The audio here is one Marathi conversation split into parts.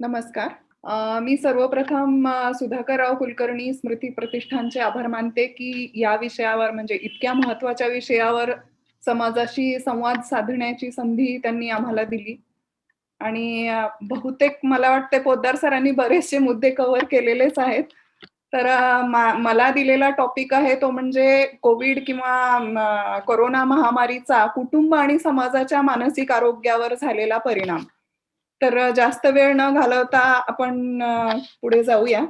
नमस्कार. मी सर्वप्रथम सुधाकरराव कुलकर्णी स्मृती प्रतिष्ठानचे आभार मानते, की या विषयावर म्हणजे इतक्या महत्त्वाच्या विषयावर समाजाशी संवाद साधण्याची संधी त्यांनी आम्हाला दिली. आणि बहुतेक मला वाटतंय पोद्दार सरांनी बरेचसे मुद्दे कव्हर केलेलेच आहेत. तर मला दिलेला टॉपिक आहे तो म्हणजे कोविड किंवा कोरोना महामारीचा कुटुंब आणि समाजाच्या मानसिक आरोग्यावर झालेला परिणाम. तर जास्त वेळ न घालवता आपण पुढे जाऊया.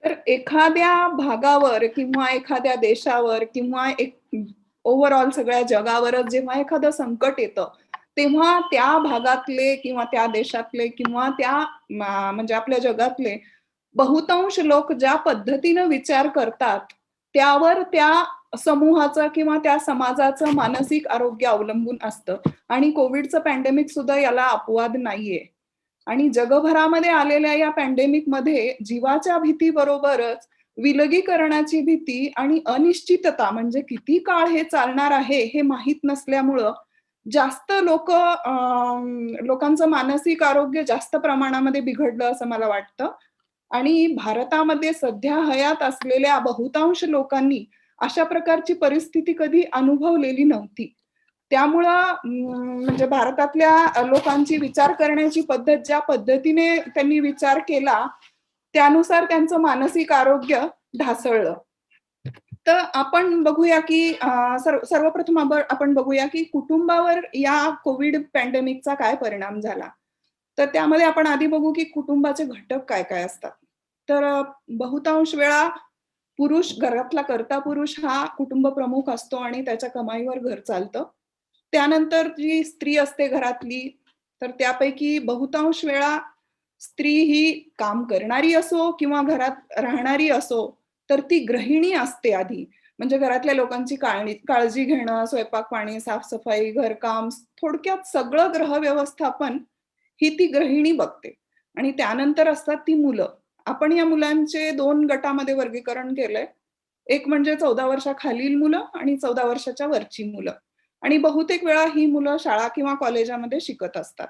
तर एखाद्या भागावर किंवा एखाद्या देशावर किंवा एक ओव्हरऑल सगळ्या जगावरच जेव्हा एखादं संकट येतं, तेव्हा त्या भागातले किंवा त्या देशातले किंवा त्या म्हणजे आपल्या जगातले बहुतांश लोक ज्या पद्धतीनं विचार करतात, त्यावर त्या समूहाचं किंवा त्या समाजाचं मानसिक आरोग्य अवलंबून असतं आणि कोविडचं पॅन्डेमिक सुद्धा याला अपवाद नाहीये. आणि जगभरामध्ये आलेल्या या पॅन्डेमिकमध्ये जीवाच्या भीतीबरोबरच विलगीकरणाची भीती आणि अनिश्चितता म्हणजे किती काळ हे चालणार आहे हे माहीत नसल्यामुळं जास्त लोकांचं मानसिक आरोग्य जास्त प्रमाणामध्ये बिघडलं असं मला वाटतं. आणि भारतामध्ये सध्या हयात असलेल्या बहुतांश लोकांनी अशा प्रकारची परिस्थिती कधी अनुभवलेली नव्हती. त्यामुळं म्हणजे भारतातल्या लोकांची विचार करण्याची पद्धत ज्या पद्धतीने त्यांनी विचार केला, त्यानुसार त्यांचं मानसिक आरोग्य ढासळलं. तर आपण बघूया की सर्वप्रथम आपण बघूया की कुटुंबावर या कोविड पॅन्डेमिकचा काय परिणाम झाला. तर त्यामध्ये आपण आधी बघू की कुटुंबाचे घटक काय-काय असतात. तर बहुतांश वेळा घरातला कर्ता पुरुष हा कुटुंब प्रमुख असतो आणि त्याच्या कमाईवर घर चालतं. त्यानंतर जी स्त्री असते घरातली, तर त्यापैकी बहुतांश वेळा स्त्री ही काम करणारी असो किंवा घरात राहणारी असो, तर ती गृहिणी असते आधी. म्हणजे घरातल्या लोकांची काळजी घेणं, स्वयंपाक-पाणी, साफ-सफाई, घरकाम, थोडक्यात सगळं गृहव्यवस्थापन ही ती गृहिणी बघते. आणि त्यानंतर असतात ती मुलं. आपण या मुलांचे 2 गटामध्ये वर्गीकरण केलंय. एक म्हणजे 14 वर्षाखालील मुलं आणि 14 वर्षाच्या वरची मुलं. आणि बहुतेक वेळा ही मुलं शाळा किंवा कॉलेजामध्ये शिकत असतात.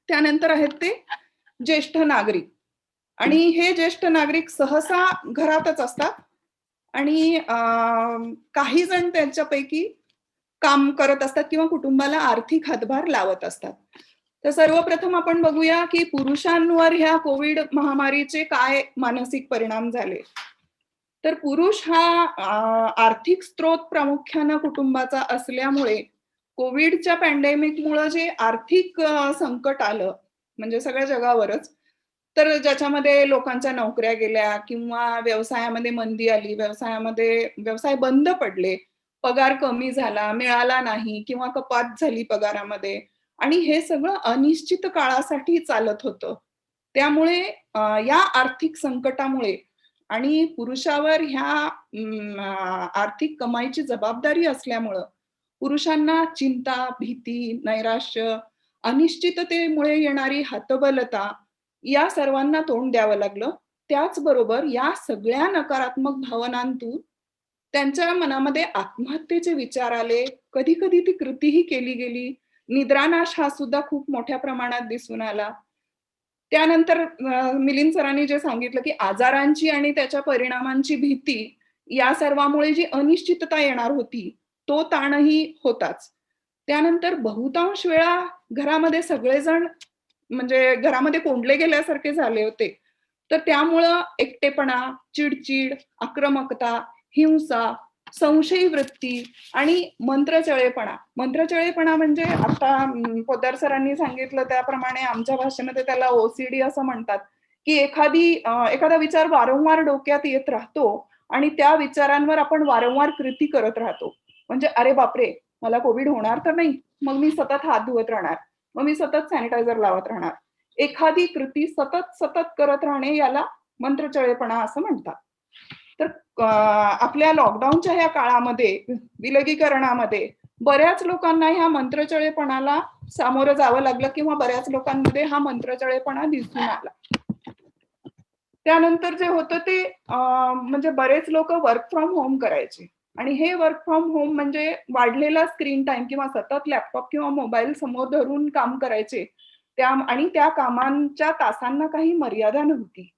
त्यानंतर आहेत ते ज्येष्ठ नागरिक आणि हे ज्येष्ठ नागरिक सहसा घरातच असतात आणि काही जण त्यांच्यापैकी काम करत असतात किंवा कुटुंबाला आर्थिक हातभार लावत असतात. तर सर्वप्रथम आपण बघूया, की पुरुषांवर ह्या कोविड महामारीचे काय मानसिक परिणाम झाले. तर पुरुष हा आर्थिक स्रोत प्रामुख्यानं कुटुंबाचा असल्यामुळे कोविडच्या पॅन्डेमिकमुळं जे आर्थिक संकट आलं, म्हणजे सगळ्या जगावरच, तर ज्याच्यामध्ये लोकांच्या नोकऱ्या गेल्या किंवा व्यवसायामध्ये मंदी आली, व्यवसाय बंद पडले, पगार कमी झाला, मिळाला नाही किंवा कपात झाली पगारामध्ये आणि हे सगळं अनिश्चित काळासाठी चालत होतं. त्यामुळे या आर्थिक संकटामुळे आणि पुरुषावर ह्या आर्थिक कमाईची जबाबदारी असल्यामुळं पुरुषांना चिंता, भीती, नैराश्य, अनिश्चिततेमुळे येणारी हतबलता या सर्वांना तोंड द्यावं लागलं. त्याचबरोबर या सगळ्या नकारात्मक भावनांतून त्यांच्या मनामध्ये आत्महत्येचे विचार आले. कधी-कधी ती कृतीही केली गेली. निद्रानाश हा सुद्धा खूप मोठ्या प्रमाणात दिसून आला. त्यानंतर मिलिंद सरांनी जे सांगितलं, की आजारांची आणि त्याच्या परिणामांची भीती, या सर्वामुळे जी अनिश्चितता येणार होती, तो ताणही होताच. त्यानंतर बहुतांश वेळा घरामध्ये सगळेजण म्हणजे घरामध्ये कोंडले गेल्यासारखे झाले होते. तर त्यामुळं एकटेपणा, चिड आक्रमकता, हिंसा, संशयी वृत्ती आणि मंत्रचळेपणा म्हणजे आता पोद्दार सरांनी सांगितलं त्याप्रमाणे आमच्या भाषेमध्ये त्याला ओ-सी-डी असं म्हणतात, की एखादा विचार वारंवार डोक्यात येत राहतो आणि त्या विचारांवर आपण वारंवार कृती करत राहतो. म्हणजे अरे बापरे! मला कोव्हिड होणार तर नाही. मग मी सतत हात धुवत राहणार. मग मी सतत सॅनिटायझर लावत राहणार. एखादी कृती सतत करत राहणे याला मंत्रचळेपणा असं म्हणतात. तर आपल्या लॉकडाऊनच्या ह्या काळामध्ये, विलगीकरणामध्ये बऱ्याच लोकांना ह्या मंत्रचळेपणाला सामोरं जावं लागलं किंवा बऱ्याच लोकांमध्ये हा मंत्रचळेपणा दिसून आला. त्यानंतर जे होतं ते म्हणजे बरेच लोक वर्क फ्रॉम होम करायचे आणि हे वर्क फ्रॉम होम म्हणजे वाढलेला स्क्रीन टाइम किंवा सतत लॅपटॉप किंवा मोबाईल समोर धरून काम करायचे. आणि त्या कामांच्या तासांना काही मर्यादा नव्हती.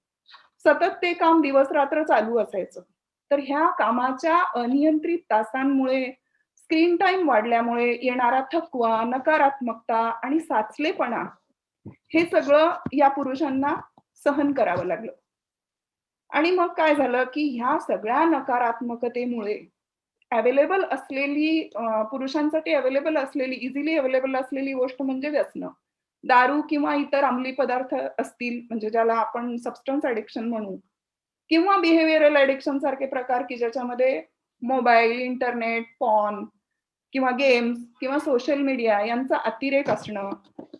सतत ते काम दिवस-रात्र चालू असायचं. तर ह्या कामाच्या अनियंत्रित तासांमुळे, स्क्रीन टाईम वाढल्यामुळे येणारा थकवा, नकारात्मकता आणि साचलेपणा हे सगळं या पुरुषांना सहन करावं लागलं. आणि मग काय झालं, की ह्या सगळ्या नकारात्मकतेमुळे अवेलेबल असलेली पुरुषांसाठी अवेलेबल असलेली, इझिली अवेलेबल असलेली गोष्ट म्हणजे व्यसनं. दारू किंवा इतर अंमली पदार्थ असतील, म्हणजे ज्याला आपण सबस्टन्स ॲडिक्शन म्हणू किंवा बिहेवियरल ॲडिक्शन सारखे प्रकार, की ज्याच्यामध्ये मोबाईल, इंटरनेट, पॉर्न किंवा गेम्स किंवा सोशल मीडिया यांचा अतिरेक असणं,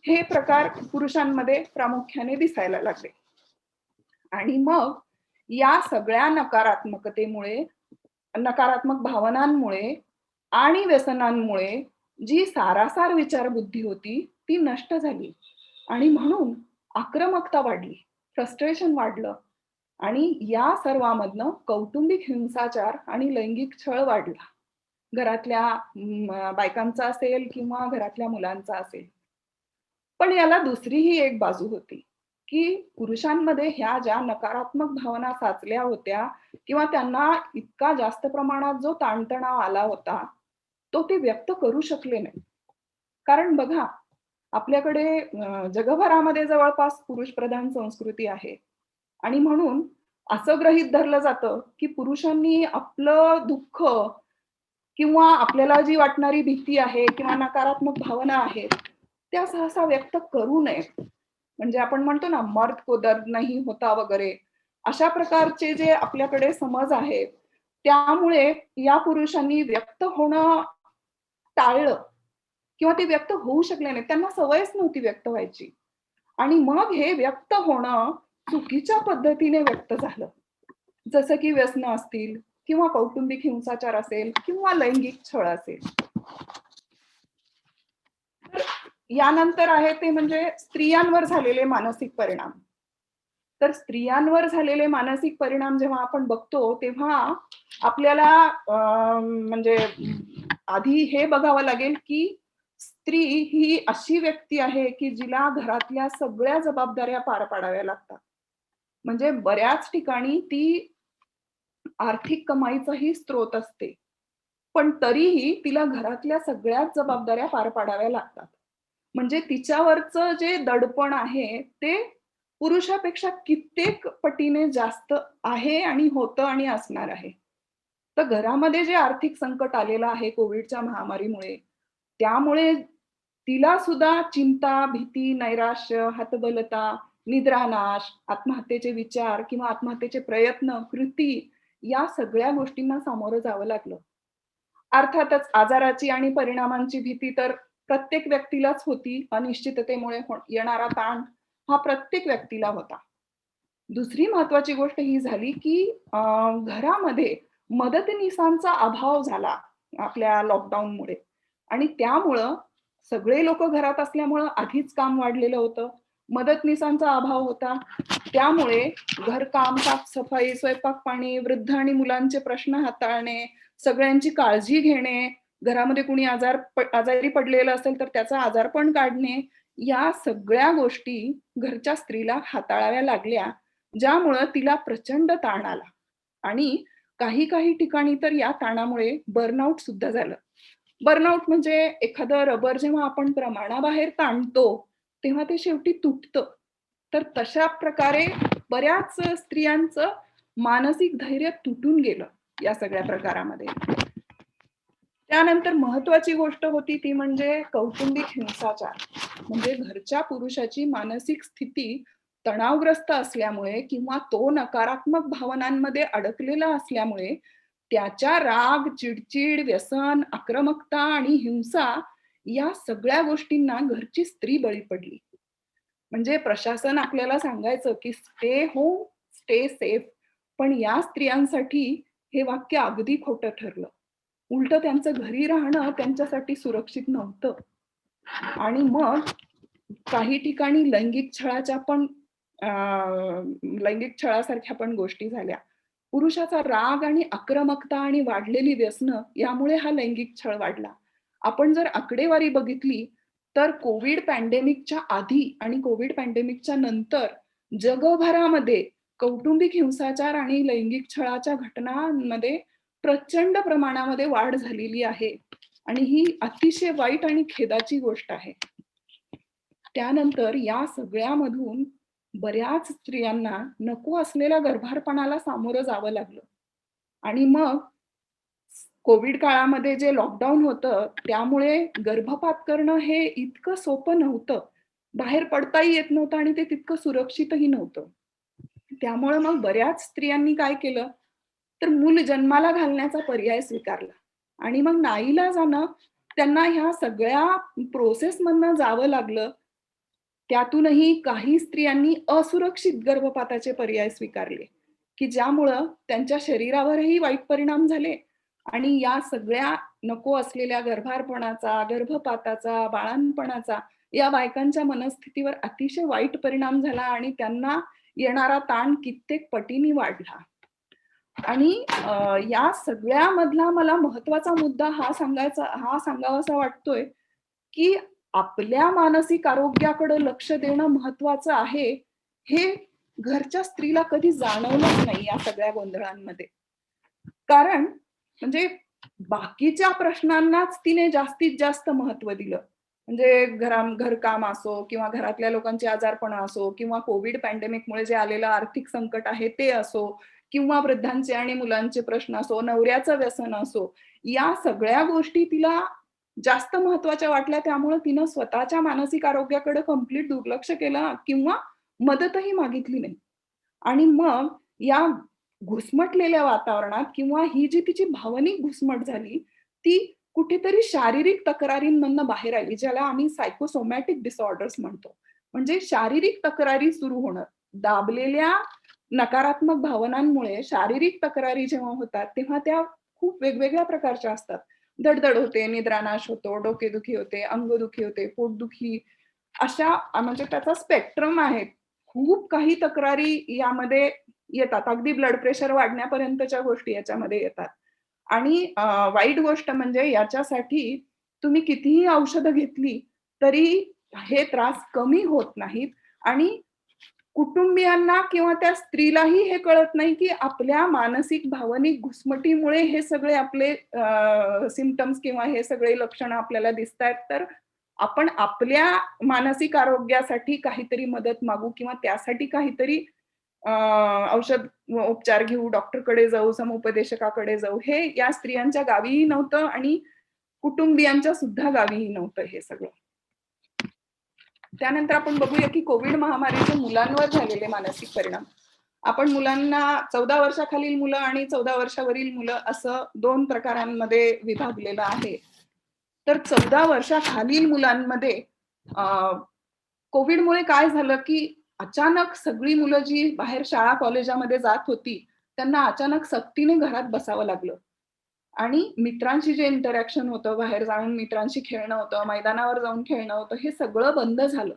हे प्रकार पुरुषांमध्ये प्रामुख्याने दिसायला लागले. आणि मग या सगळ्या नकारात्मकतेमुळे, नकारात्मक भावनांमुळे आणि व्यसनांमुळे जी सारासार विचारबुद्धी होती, ती नष्ट झाली आणि म्हणून आक्रमकता वाढली, फ्रस्ट्रेशन वाढलं आणि या सर्वामधनं कौटुंबिक हिंसाचार आणि लैंगिक छळ वाढला. घरातल्या बायकांचा असेल किंवा घरातल्या मुलांचा असेल. पण याला दुसरीही एक बाजू होती, की पुरुषांमध्ये ह्या ज्या नकारात्मक भावना साचल्या होत्या किंवा त्यांना इतका जास्त प्रमाणात जो ताणतणाव आला होता, तो ते व्यक्त करू शकले नाही. कारण बघा, आपल्याकडे जगभरामध्ये जवळपास पुरुषप्रधान संस्कृती आहे आणि म्हणून असं गृहीत धरलं जातं, की पुरुषांनी आपलं दुःख किंवा आपल्याला जी वाटणारी भीती आहे किंवा नकारात्मक भावना आहेत, त्या सहसा व्यक्त करू नयेत. म्हणजे आपण म्हणतो ना, "मर्द को दर्द नहीं होता" वगैरे. अशा प्रकारचे जे आपल्याकडे समज आहेत, त्यामुळे या पुरुषांनी व्यक्त होणं टाळलं किंवा ते व्यक्त होऊ शकले नाहीत. त्यांना सवयच नव्हती व्यक्त व्हायची. आणि मग हे व्यक्त होणं चुकीच्या पद्धतीने व्यक्त झालं. जसं की व्यसनं असतील किंवा कौटुंबिक हिंसाचार असेल किंवा लैंगिक छळ असेल. तर यानंतर आहे ते म्हणजे स्त्रियांवर झालेले मानसिक परिणाम. तर स्त्रियांवर झालेले मानसिक परिणाम जेव्हा आपण बघतो, तेव्हा आपल्याला म्हणजे आधी हे बघावं लागेल, की स्त्री ही अशी व्यक्ती आहे, की जिला घरातल्या सगळ्या जबाबदाऱ्या पार पाडाव्या लागतात. म्हणजे बऱ्याच ठिकाणी ती आर्थिक कमाईचाही स्रोत असते. पण तरीही तिला घरातल्या सगळ्याच जबाबदाऱ्या पार पाडाव्या लागतात. म्हणजे तिच्यावरचं जे दडपण आहे, ते पुरुषापेक्षा कित्येक पटीने जास्त आहे आणि होतं आणि असणार आहे. तर घरामध्ये जे आर्थिक संकट आलेलं आहे कोव्हिडच्या महामारीमुळे, त्यामुळे तिला सुद्धा चिंता, भीती, नैराश्य, हतबलता, निद्रानाश, आत्महत्येचे विचार किंवा आत्महत्येचे प्रयत्न, कृती या सगळ्या गोष्टींना सामोरं जावं लागलं. अर्थातच आजाराची आणि परिणामांची भीती तर प्रत्येक व्यक्तीलाच होती. अनिश्चिततेमुळे येणारा ताण हा प्रत्येक व्यक्तीला होता. दुसरी महत्वाची गोष्ट ही झाली, की घरामध्ये मदतनीसांचा अभाव झाला आपल्या लॉकडाऊनमुळे आणि त्यामुळं सगळे लोकं घरात असल्यामुळं आधीच काम वाढलेलं होतं. मदतनीसांचा अभाव होता. त्यामुळे घरकाम, साफ-सफाई, स्वयंपाक-पाणी, वृद्ध आणि मुलांचे प्रश्न हाताळणे, सगळ्यांची काळजी घेणे, घरामध्ये कुणी आजारी पडलेलं असेल तर त्याचा आजारपण काढणे, या सगळ्या गोष्टी घरच्या स्त्रीला हाताळाव्या लागल्या, ज्यामुळं तिला प्रचंड ताण आला आणि काही ठिकाणी तर या ताणामुळे बर्नआउट सुद्धा झालं. बर्नआउट म्हणजे एखादं रबर जेव्हा आपण प्रमाणाबाहेर ताणतो, तेव्हा ते शेवटी तुटतं. तर तशा प्रकारे बऱ्याच स्त्रियांचं मानसिक धैर्य तुटून गेलं या सगळ्या प्रकारामध्ये. त्यानंतर महत्वाची गोष्ट होती ती म्हणजे कौटुंबिक हिंसाचार. म्हणजे घरच्या पुरुषाची मानसिक स्थिती तणावग्रस्त असल्यामुळे किंवा तो नकारात्मक भावनांमध्ये अडकलेला असल्यामुळे त्याच्या राग, चिडचिड, व्यसन, आक्रमकता आणि हिंसा या सगळ्या गोष्टींना घरची स्त्री बळी पडली. म्हणजे प्रशासन आपल्याला सांगायचं, की स्टे होम, स्टे सेफ. पण या स्त्रियांसाठी हे वाक्य अगदी खोटं ठरलं. उलटं त्यांचं घरी राहणं त्यांच्यासाठी सुरक्षित नव्हतं. आणि मग काही ठिकाणी लैंगिक छळाच्या पण अ, लैंगिक छळासारख्या पण गोष्टी झाल्या. पुरुषाचा राग आणि आक्रमकता आणि वाढलेली व्यसनं यामुळे हा लैंगिक छळ वाढला. आपण जर आकडेवारी बघितली, तर कोविड पॅन्डेमिकच्या आधी आणि कोविड पॅन्डेमिकच्या नंतर जगभरामध्ये कौटुंबिक हिंसाचार आणि लैंगिक छळाच्या घटनांमध्ये प्रचंड प्रमाणामध्ये वाढ झालेली आहे आणि ही अतिशय वाईट आणि खेदाची गोष्ट आहे. त्यानंतर या सगळ्यामधून बऱ्याच स्त्रियांना नको असलेल्या गर्भारपणाला सामोरं जावं लागलं आणि मग कोविड काळामध्ये जे लॉकडाऊन होतं, त्यामुळे गर्भपात करणं हे इतकं सोपं नव्हतं. बाहेर पडताही येत नव्हतं आणि ते तितकं सुरक्षितही नव्हतं. त्यामुळे मग बऱ्याच स्त्रियांनी काय केलं, तर मूल जन्माला घालण्याचा पर्याय स्वीकारला आणि मग नाईलाजानं त्यांना ह्या सगळ्या प्रोसेसमधनं जावं लागलं. त्यातूनही काही स्त्रियांनी असुरक्षित गर्भपाताचे पर्याय स्वीकारले, की ज्यामुळं त्यांच्या शरीरावरही वाईट परिणाम झाले आणि या सगळ्या नको असलेल्या गर्भारपणाचा, गर्भपाताचा, बाळंतपणाचा या बायकांच्या मनस्थितीवर अतिशय वाईट परिणाम झाला आणि त्यांना येणारा ताण कित्येक पटीने वाढला. आणि या सगळ्यामधला मला महत्त्वाचा मुद्दा हा सांगावासा वाटतोय, की आपल्या मानसिक आरोग्याकडे लक्ष देणं महत्त्वाचं आहे, हे घरच्या स्त्रीला कधी जाणवलंच नाही या सगळ्या गोंधळांमध्ये. कारण म्हणजे बाकीच्या प्रश्नांनाच तिने जास्तीत जास्त महत्त्व दिलं. म्हणजे घरकाम असो किंवा घरातल्या लोकांची आजारपणं असो किंवा कोविड पॅन्डेमिकमुळे जे आलेलं आर्थिक संकट आहे ते असो किंवा वृद्धांचे आणि मुलांचे प्रश्न असो, नवऱ्याचं व्यसन असो, या सगळ्या गोष्टी तिला जास्त महत्त्वाच्या वाटल्या. त्यामुळे तिनं स्वतःच्या मानसिक आरोग्याकडे कंप्लीट दुर्लक्ष केलं किंवा मदतही मागितली नाही. आणि मग या घुसमटलेल्या वातावरणात किंवा ही जी तिची भावनिक घुसमट झाली, ती कुठेतरी शारीरिक तक्रारींमधनं बाहेर आली, ज्याला आम्ही सायकोसोमॅटिक डिसऑर्डर्स म्हणतो. म्हणजे शारीरिक तक्रारी सुरू होणं. दाबलेल्या नकारात्मक भावनांमुळे शारीरिक तक्रारी जेव्हा होतात, तेव्हा त्या खूप वेगवेगळ्या प्रकारच्या असतात. धड होते, निद्रानाश होतो, डोकेदुखी होते, अंगदुखी होते, पोटदुखी अशा म्हणजे त्याचा स्पेक्ट्रम आहे. खूप काही तक्रारी यामध्ये येतात. अगदी ब्लड प्रेशर वाढण्यापर्यंतच्या गोष्टी याच्यामध्ये येतात. आणि वाईट गोष्ट म्हणजे याच्यासाठी तुम्ही कितीही औषधं घेतली, तरी हे त्रास कमी होत नाहीत आणि कुटुंबियांना किंवा त्या स्त्रीलाही हे कळत नाही, की आपल्या मानसिक, भावनिक घुसमटीमुळे हे सगळे आपले सिम्प्टम्स किंवा हे सगळे लक्षणं आपल्याला दिसतायत. तर आपण आपल्या मानसिक आरोग्यासाठी काहीतरी मदत मागू किंवा त्यासाठी काहीतरी अ, औषध उपचार घेऊ, डॉक्टरकडे जाऊ, समुपदेशकाकडे जाऊ. हे या स्त्रियांच्या गावीही नव्हतं आणि कुटुंबियांच्या सुद्धा गावीही नव्हतं हे सगळं. त्यानंतर आपण बघूया, की कोविड महामारीचे मुलांवर झालेले मानसिक परिणाम. आपण मुलांना 14 वर्षाखालील मुलं आणि 14 वर्षावरील मुलं असं 2 प्रकारांमध्ये विभागलेलं आहे. तर 14 वर्षाखालील मुलांमध्ये अ, कोविडमुळे काय झालं, की अचानक सगळी मुलं जी बाहेर शाळा कॉलेजामध्ये जात होती, त्यांना अचानक सक्तीने घरात बसावं लागलं. आणि मित्रांशी जे इंटरॅक्शन होतं, बाहेर जाऊन मित्रांशी खेळणं होतं, मैदानावर जाऊन खेळणं होतं, हे सगळं बंद झालं.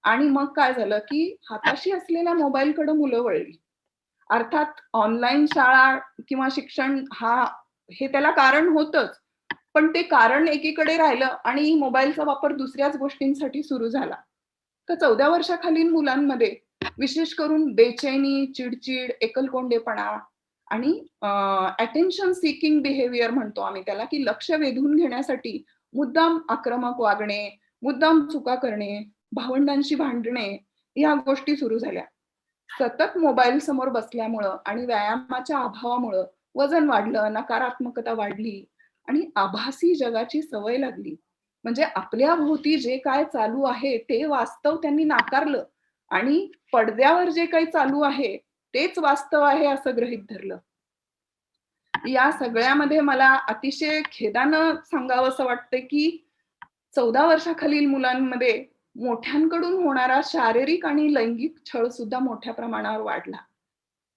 आणि मग काय झालं, की हाताशी असलेल्या मोबाईलकडे मुलं वळली. अर्थात ऑनलाईन शाळा किंवा शिक्षण हे त्याला कारण होतंच. पण ते कारण एकीकडे राहिलं आणि मोबाईलचा वापर दुसऱ्याच गोष्टींसाठी सुरू झाला. तर 14 वर्षाखालील मुलांमध्ये विशेष करून बेचैनी, चिड एकलकोंडेपणा आणि अटेन्शन सीकिंग बिहेवियर म्हणतो आम्ही त्याला, की लक्ष वेधून घेण्यासाठी मुद्दाम आक्रमक वागणे, मुद्दाम चुका करणे, भावंडांशी भांडणे, ह्या गोष्टी सुरू झाल्या. सतत मोबाईल समोर बसल्यामुळं आणि व्यायामाच्या अभावामुळं वजन वाढलं, नकारात्मकता वाढली आणि आभासी जगाची सवय लागली. म्हणजे आपल्या भोवती जे काय चालू आहे ते वास्तव त्यांनी नाकारलं आणि पडद्यावर जे काही चालू आहे तेच वास्तव आहे असं गृहीत धरलं. या सगळ्यामध्ये मला अतिशय खेदानं सांगावसं वाटतं, की 14 वर्षाखालील मुलांमध्ये मोठ्यांकडून होणारा शारीरिक आणि लैंगिक छळ सुद्धा मोठ्या प्रमाणावर वाढला,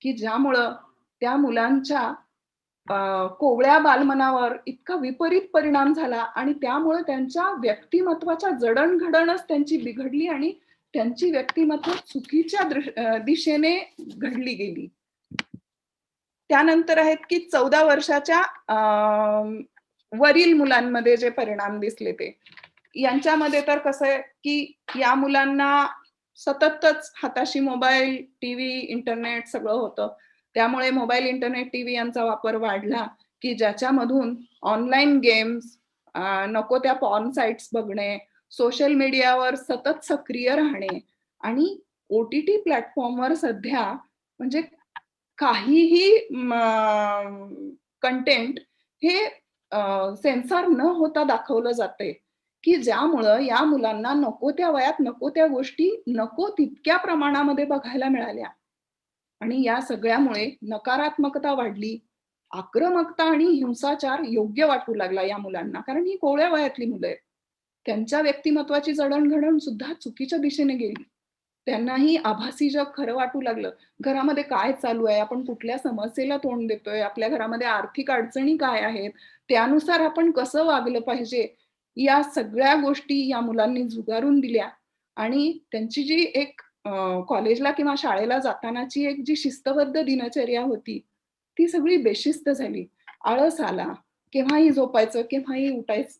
की ज्यामुळं त्या मुलांच्या कोवळ्या बालमनावर इतका विपरीत परिणाम झाला आणि त्यामुळे त्यांच्या व्यक्तिमत्त्वाच्या जडण-घडणच त्यांची बिघडली आणि त्यांची व्यक्तिमत्व चुकीच्या दिशेने घडली गेली. त्यानंतर आहेत की 14 वर्षाच्या वरील मुलांमध्ये जे परिणाम दिसले ते. यांच्यामध्ये तर कसं आहे, की या मुलांना सततच हाताशी मोबाईल, टीव्ही, इंटरनेट सगळं होतं. त्यामुळे मोबाईल, इंटरनेट, टीव्ही यांचा वापर वाढला, की ज्याच्यामधून ऑनलाईन गेम्स, नको त्या पॉर्न साइट्स बघणे, सोशल मीडियावर सतत सक्रिय राहणे आणि ओ-टी-टी प्लॅटफॉर्मवर सध्या म्हणजे काहीही कंटेंट हे सेन्सॉर न होता दाखवलं जातंय, की ज्यामुळं या मुलांना नको त्या वयात नको त्या गोष्टी नको तितक्या प्रमाणामध्ये बघायला मिळाल्या. आणि या सगळ्यामुळे नकारात्मकता वाढली. आक्रमकता आणि हिंसाचार योग्य वाटू लागला या मुलांना. कारण ही कोवळ्या वयातली मुलं आहेत. त्यांच्या व्यक्तिमत्त्वाची जडण-घडण सुद्धा चुकीच्या दिशेने गेली. त्यांनाही आभासी जग खरं वाटू लागलं. घरामध्ये काय चालू आहे? आपण कुठल्या समस्येला तोंड देतोय? आपल्या घरामध्ये आर्थिक अडचणी काय आहेत? त्यानुसार आपण कसं वागलं पाहिजे? या सगळ्या गोष्टी या मुलांनी झुगारून दिल्या आणि त्यांची जी एक कॉलेजला किंवा शाळेला जातानाची एक जी शिस्तबद्ध दिनचर्या होती, ती सगळी बेशिस्त झाली. आळस आला. केव्हाही झोपायचं, केव्हाही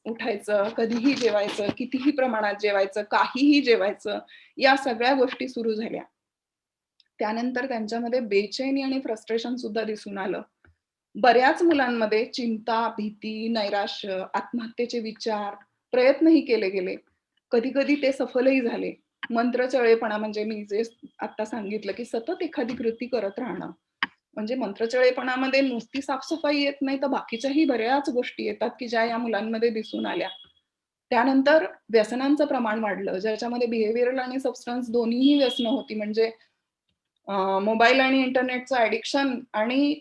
उठायचं, कधीही जेवायचं, कितीही प्रमाणात जेवायचं, काहीही जेवायचं. या सगळ्या गोष्टी सुरू झाल्या. त्यानंतर त्यांच्यामध्ये बेचैनी आणि फ्रस्ट्रेशन सुद्धा दिसून आलं. बऱ्याच मुलांमध्ये चिंता, भीती, नैराश्य, आत्महत्येचे विचार, प्रयत्नही केले गेले. कधी-कधी ते सफलही झाले. मंत्रचळेपणा म्हणजे मी जे आता सांगितलं, की सतत एखादी कृती करत राहणं. म्हणजे मंत्रचळेपणामध्ये नुसती साफ-सफाई येत नाही, तर बाकीच्याही बऱ्याच गोष्टी येतात, की ज्या या मुलांमध्ये दिसून आल्या. त्यानंतर व्यसनांचं प्रमाण वाढलं, ज्याच्यामध्ये बिहेवियरल आणि सबस्टन्स दोन्हीही व्यसनं होती. म्हणजे मोबाईल आणि इंटरनेटचं ॲडिक्शन आणि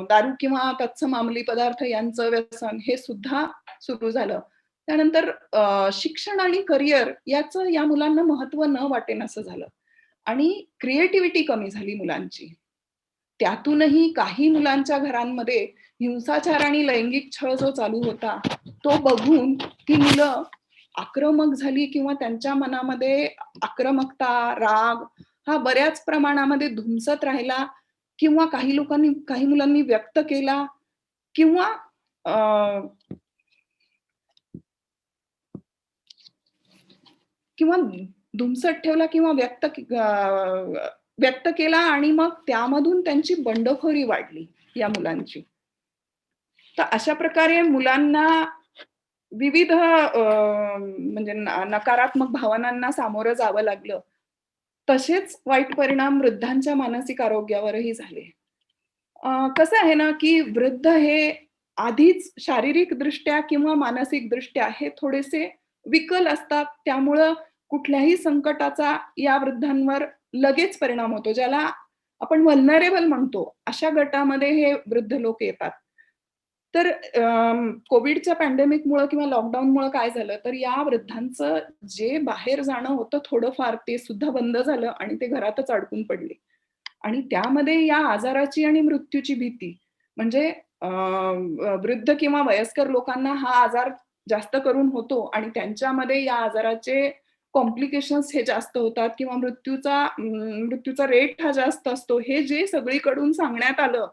दारू किंवा तत्सम अंमली पदार्थ यांचं व्यसन हे सुद्धा सुरू झालं. त्यानंतर शिक्षण आणि करिअर याचं या मुलांना महत्त्व न वाटेनासं झालं आणि क्रिएटिव्हिटी कमी झाली मुलांची. त्यातूनही काही मुलांच्या घरांमध्ये हिंसाचार आणि लैंगिक छळ जो चालू होता, तो बघून ती मुलं आक्रमक झाली किंवा त्यांच्या मनामध्ये आक्रमकता, राग हा बऱ्याच प्रमाणामध्ये धुमसत राहिला किंवा काही मुलांनी व्यक्त केला किंवा अ, किंवा धुमसत ठेवला किंवा व्यक्त केला आणि मग त्यामधून त्यांची बंडखोरी वाढली या मुलांची. तर अशा प्रकारे मुलांना विविध म्हणजे नकारात्मक भावनांना सामोरं जावं लागलं. तसेच वाईट परिणाम वृद्धांच्या मानसिक आरोग्यावरही झाले. कसं आहे ना, की वृद्ध हे आधीच शारीरिकदृष्ट्या किंवा मानसिकदृष्ट्या हे थोडेसे विकल असतात. त्यामुळं कुठल्याही संकटाचा या वृद्धांवर लगेच परिणाम होतो. ज्याला आपण व्हल्नरेबल म्हणतो, अशा गटामध्ये हे वृद्ध लोक येतात. तर कोव्हिडच्या पॅन्डेमिकमुळं किंवा लॉकडाऊनमुळं काय झालं, तर या वृद्धांचं जे बाहेर जाणं होतं थोडंफार, ते सुद्धा बंद झालं आणि ते घरातच अडकून पडले. आणि त्यामध्ये या आजाराची आणि मृत्यूची भीती म्हणजे वृद्ध किंवा वयस्कर लोकांना हा आजार जास्त करून होतो आणि त्यांच्यामध्ये या आजाराचे कॉम्प्लिकेशन्स हे जास्त होतात किंवा मृत्यूचा रेट हा जास्त असतो. हे जे सगळीकडून सांगण्यात आलं,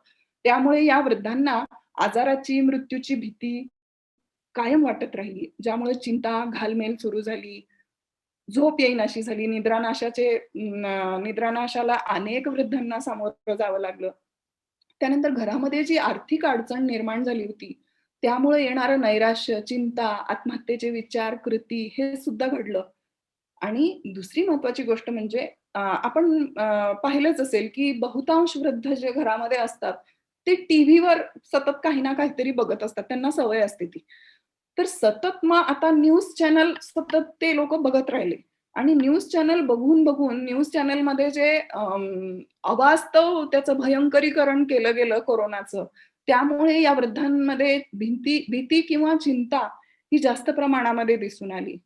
त्यामुळे या वृद्धांना आजाराची, मृत्यूची भीती कायम वाटत राहिली. ज्यामुळे चिंता, घालमेल सुरू झाली. झोप येईनाशी झाली. निद्रानाशाला अनेक वृद्धांना सामोरं जावं लागलं. त्यानंतर घरामध्ये जी आर्थिक अडचण निर्माण झाली होती, त्यामुळे येणारं नैराश्य, चिंता, आत्महत्येचे विचार, कृती हे सुद्धा घडलं. आणि दुसरी महत्त्वाची गोष्ट म्हणजे आपण पाहिलंच असेल, की बहुतांश वृद्ध जे घरामध्ये असतात, ते टीव्हीवर सतत काही ना काहीतरी बघत असतात. त्यांना सवय असते ती. तर सतत मग आता न्यूज चॅनल सतत ते लोकं बघत राहिले आणि न्यूज चॅनल बघून न्यूज चॅनलमध्ये जे अवास्तव त्याचं भयंकरीकरण केलं गेलं कोरोनाचं, त्यामुळे या वृद्धांमध्ये भीती किंवा चिंता ही जास्त प्रमाणामध्ये दिसून आली.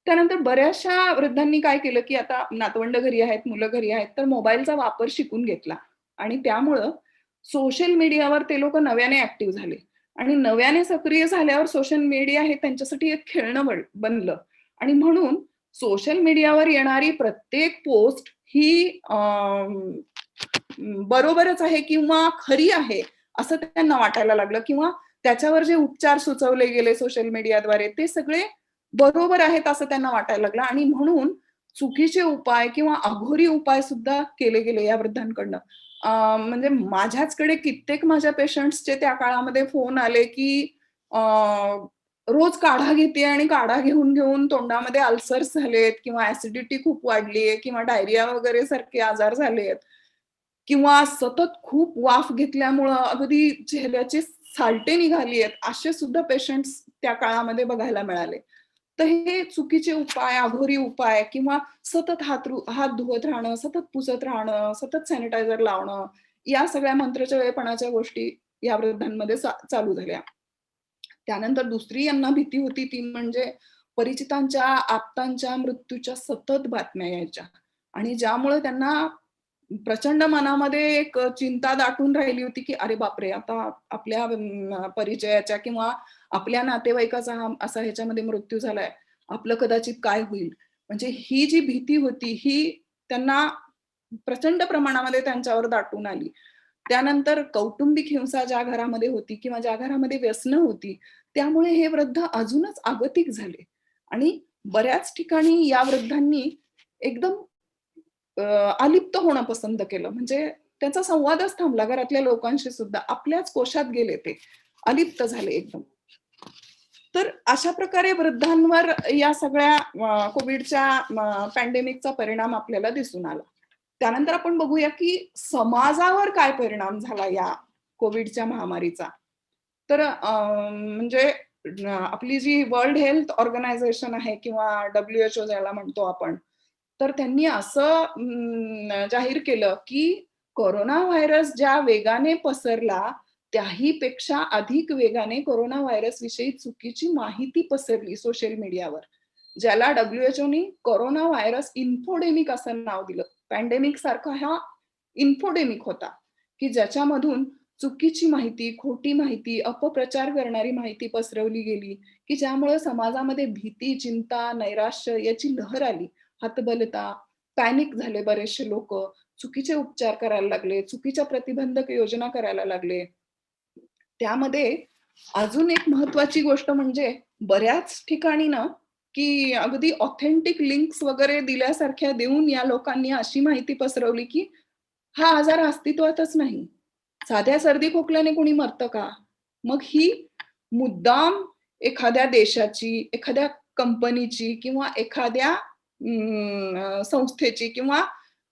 त्यानंतर बऱ्याचशा वृद्धांनी काय केलं, की आता नातवंड घरी आहेत, मुलं घरी आहेत, तर मोबाईलचा वापर शिकून घेतला आणि त्यामुळं सोशल मीडियावर ते लोकं नव्याने ॲक्टिव्ह झाले आणि नव्याने सक्रिय झाल्यावर सोशल मीडिया हे त्यांच्यासाठी एक खेळणं बनलं आणि म्हणून सोशल मीडियावर येणारी प्रत्येक पोस्ट ही बरोबरच आहे किंवा खरी आहे, असं त्यांना वाटायला लागलं किंवा त्याच्यावर जे उपचार सुचवले गेले सोशल मीडियाद्वारे ते सगळे बरोबर आहेत असं त्यांना वाटायला लागलं आणि म्हणून चुकीचे उपाय किंवा अघोरी उपाय सुद्धा केले गेले या वृद्धांकडनं. म्हणजे माझ्याचकडे कित्येक माझ्या पेशंट्सचे त्या काळामध्ये फोन आले, की अ, रोज काढा घेतेय आणि काढा घेऊन तोंडामध्ये अल्सर्स झालेत किंवा ॲसिडिटी खूप वाढलीये किंवा डायरिया वगैरे सारखे आजार झालेत किंवा सतत खूप वाफ घेतल्यामुळं अगदी चेहऱ्याची सालटे निघाली आहेत, असे सुद्धा पेशंट्स त्या काळामध्ये बघायला मिळाले. तर हे चुकीचे उपाय, अघोरी उपाय किंवा सतत हात धुवत राहणं, सतत पुसत राहणं, सतत सॅनिटायझर लावणं, या सगळ्या मंत्रचळेपणाच्या गोष्टी या वृद्धांमध्ये चालू झाल्या. त्यानंतर दुसरी यांना भीती होती ती म्हणजे परिचितांच्या, आप्तांच्या मृत्यूच्या सतत बातम्या यायच्या आणि ज्यामुळे त्यांना प्रचंड मनामध्ये एक चिंता दाटून राहिली होती, की "अरे बापरे! आता आपल्या परिचयाच्या किंवा आपल्या नातेवाईकाचा हा असा ह्याच्यामध्ये मृत्यू झालाय. आपलं कदाचित काय होईल?" म्हणजे ही जी भीती होती, ही त्यांना प्रचंड प्रमाणामध्ये त्यांच्यावर दाटून आली. त्यानंतर कौटुंबिक हिंसा ज्या घरामध्ये होती किंवा ज्या घरामध्ये व्यसनं होती, त्यामुळे हे वृद्ध अजूनच आगतिक झाले आणि बऱ्याच ठिकाणी या वृद्धांनी एकदम अ, अलिप्त होणं पसंत केलं. म्हणजे त्यांचा संवादच थांबला घरातल्या लोकांशी सुद्धा. आपल्याच कोशात गेले ते. अलिप्त झाले एकदम. तर अशा प्रकारे वृद्धांवर या सगळ्या कोव्हिडच्या पॅन्डेमिकचा परिणाम आपल्याला दिसून आला. त्यानंतर आपण बघूया, की समाजावर काय परिणाम झाला या कोव्हिडच्या महामारीचा. तर म्हणजे आपली जी वर्ल्ड हेल्थ ऑर्गनायझेशन आहे किंवा WHO ज्याला म्हणतो आपण, तर त्यांनी असं जाहीर केलं, की कोरोना व्हायरस ज्या वेगाने पसरला, त्याही पेक्षा अधिक वेगाने कोरोना व्हायरस विषयी चुकीची माहिती पसरली सोशल मीडियावर. ज्याला WHOनी कोरोना व्हायरस इन्फोडेमिक असं नाव दिलं. पॅन्डेमिक सारखा हा इन्फोडेमिक होता, की ज्याच्यामधून चुकीची माहिती, खोटी माहिती, अपप्रचार करणारी माहिती पसरवली गेली, की ज्यामुळे समाजामध्ये भीती, चिंता, नैराश्य याची लहर आली. हतबलता, पॅनिक झाले बरेचसे लोकं, चुकीचे उपचार करायला लागले, चुकीच्या प्रतिबंधक योजना करायला लागले. त्यामध्ये अजून एक महत्त्वाची गोष्ट म्हणजे बऱ्याच ठिकाणी ना, की अगदी ऑथेंटिक लिंक्स वगैरे दिल्यासारख्या देऊन या लोकांनी अशी माहिती पसरवली, की हा आजार अस्तित्वातच नाही. साध्या सर्दी खोकल्याने कोणी मरतं का? मग ही मुद्दाम एखाद्या देशाची, एखाद्या कंपनीची किंवा एखाद्या संस्थेची किंवा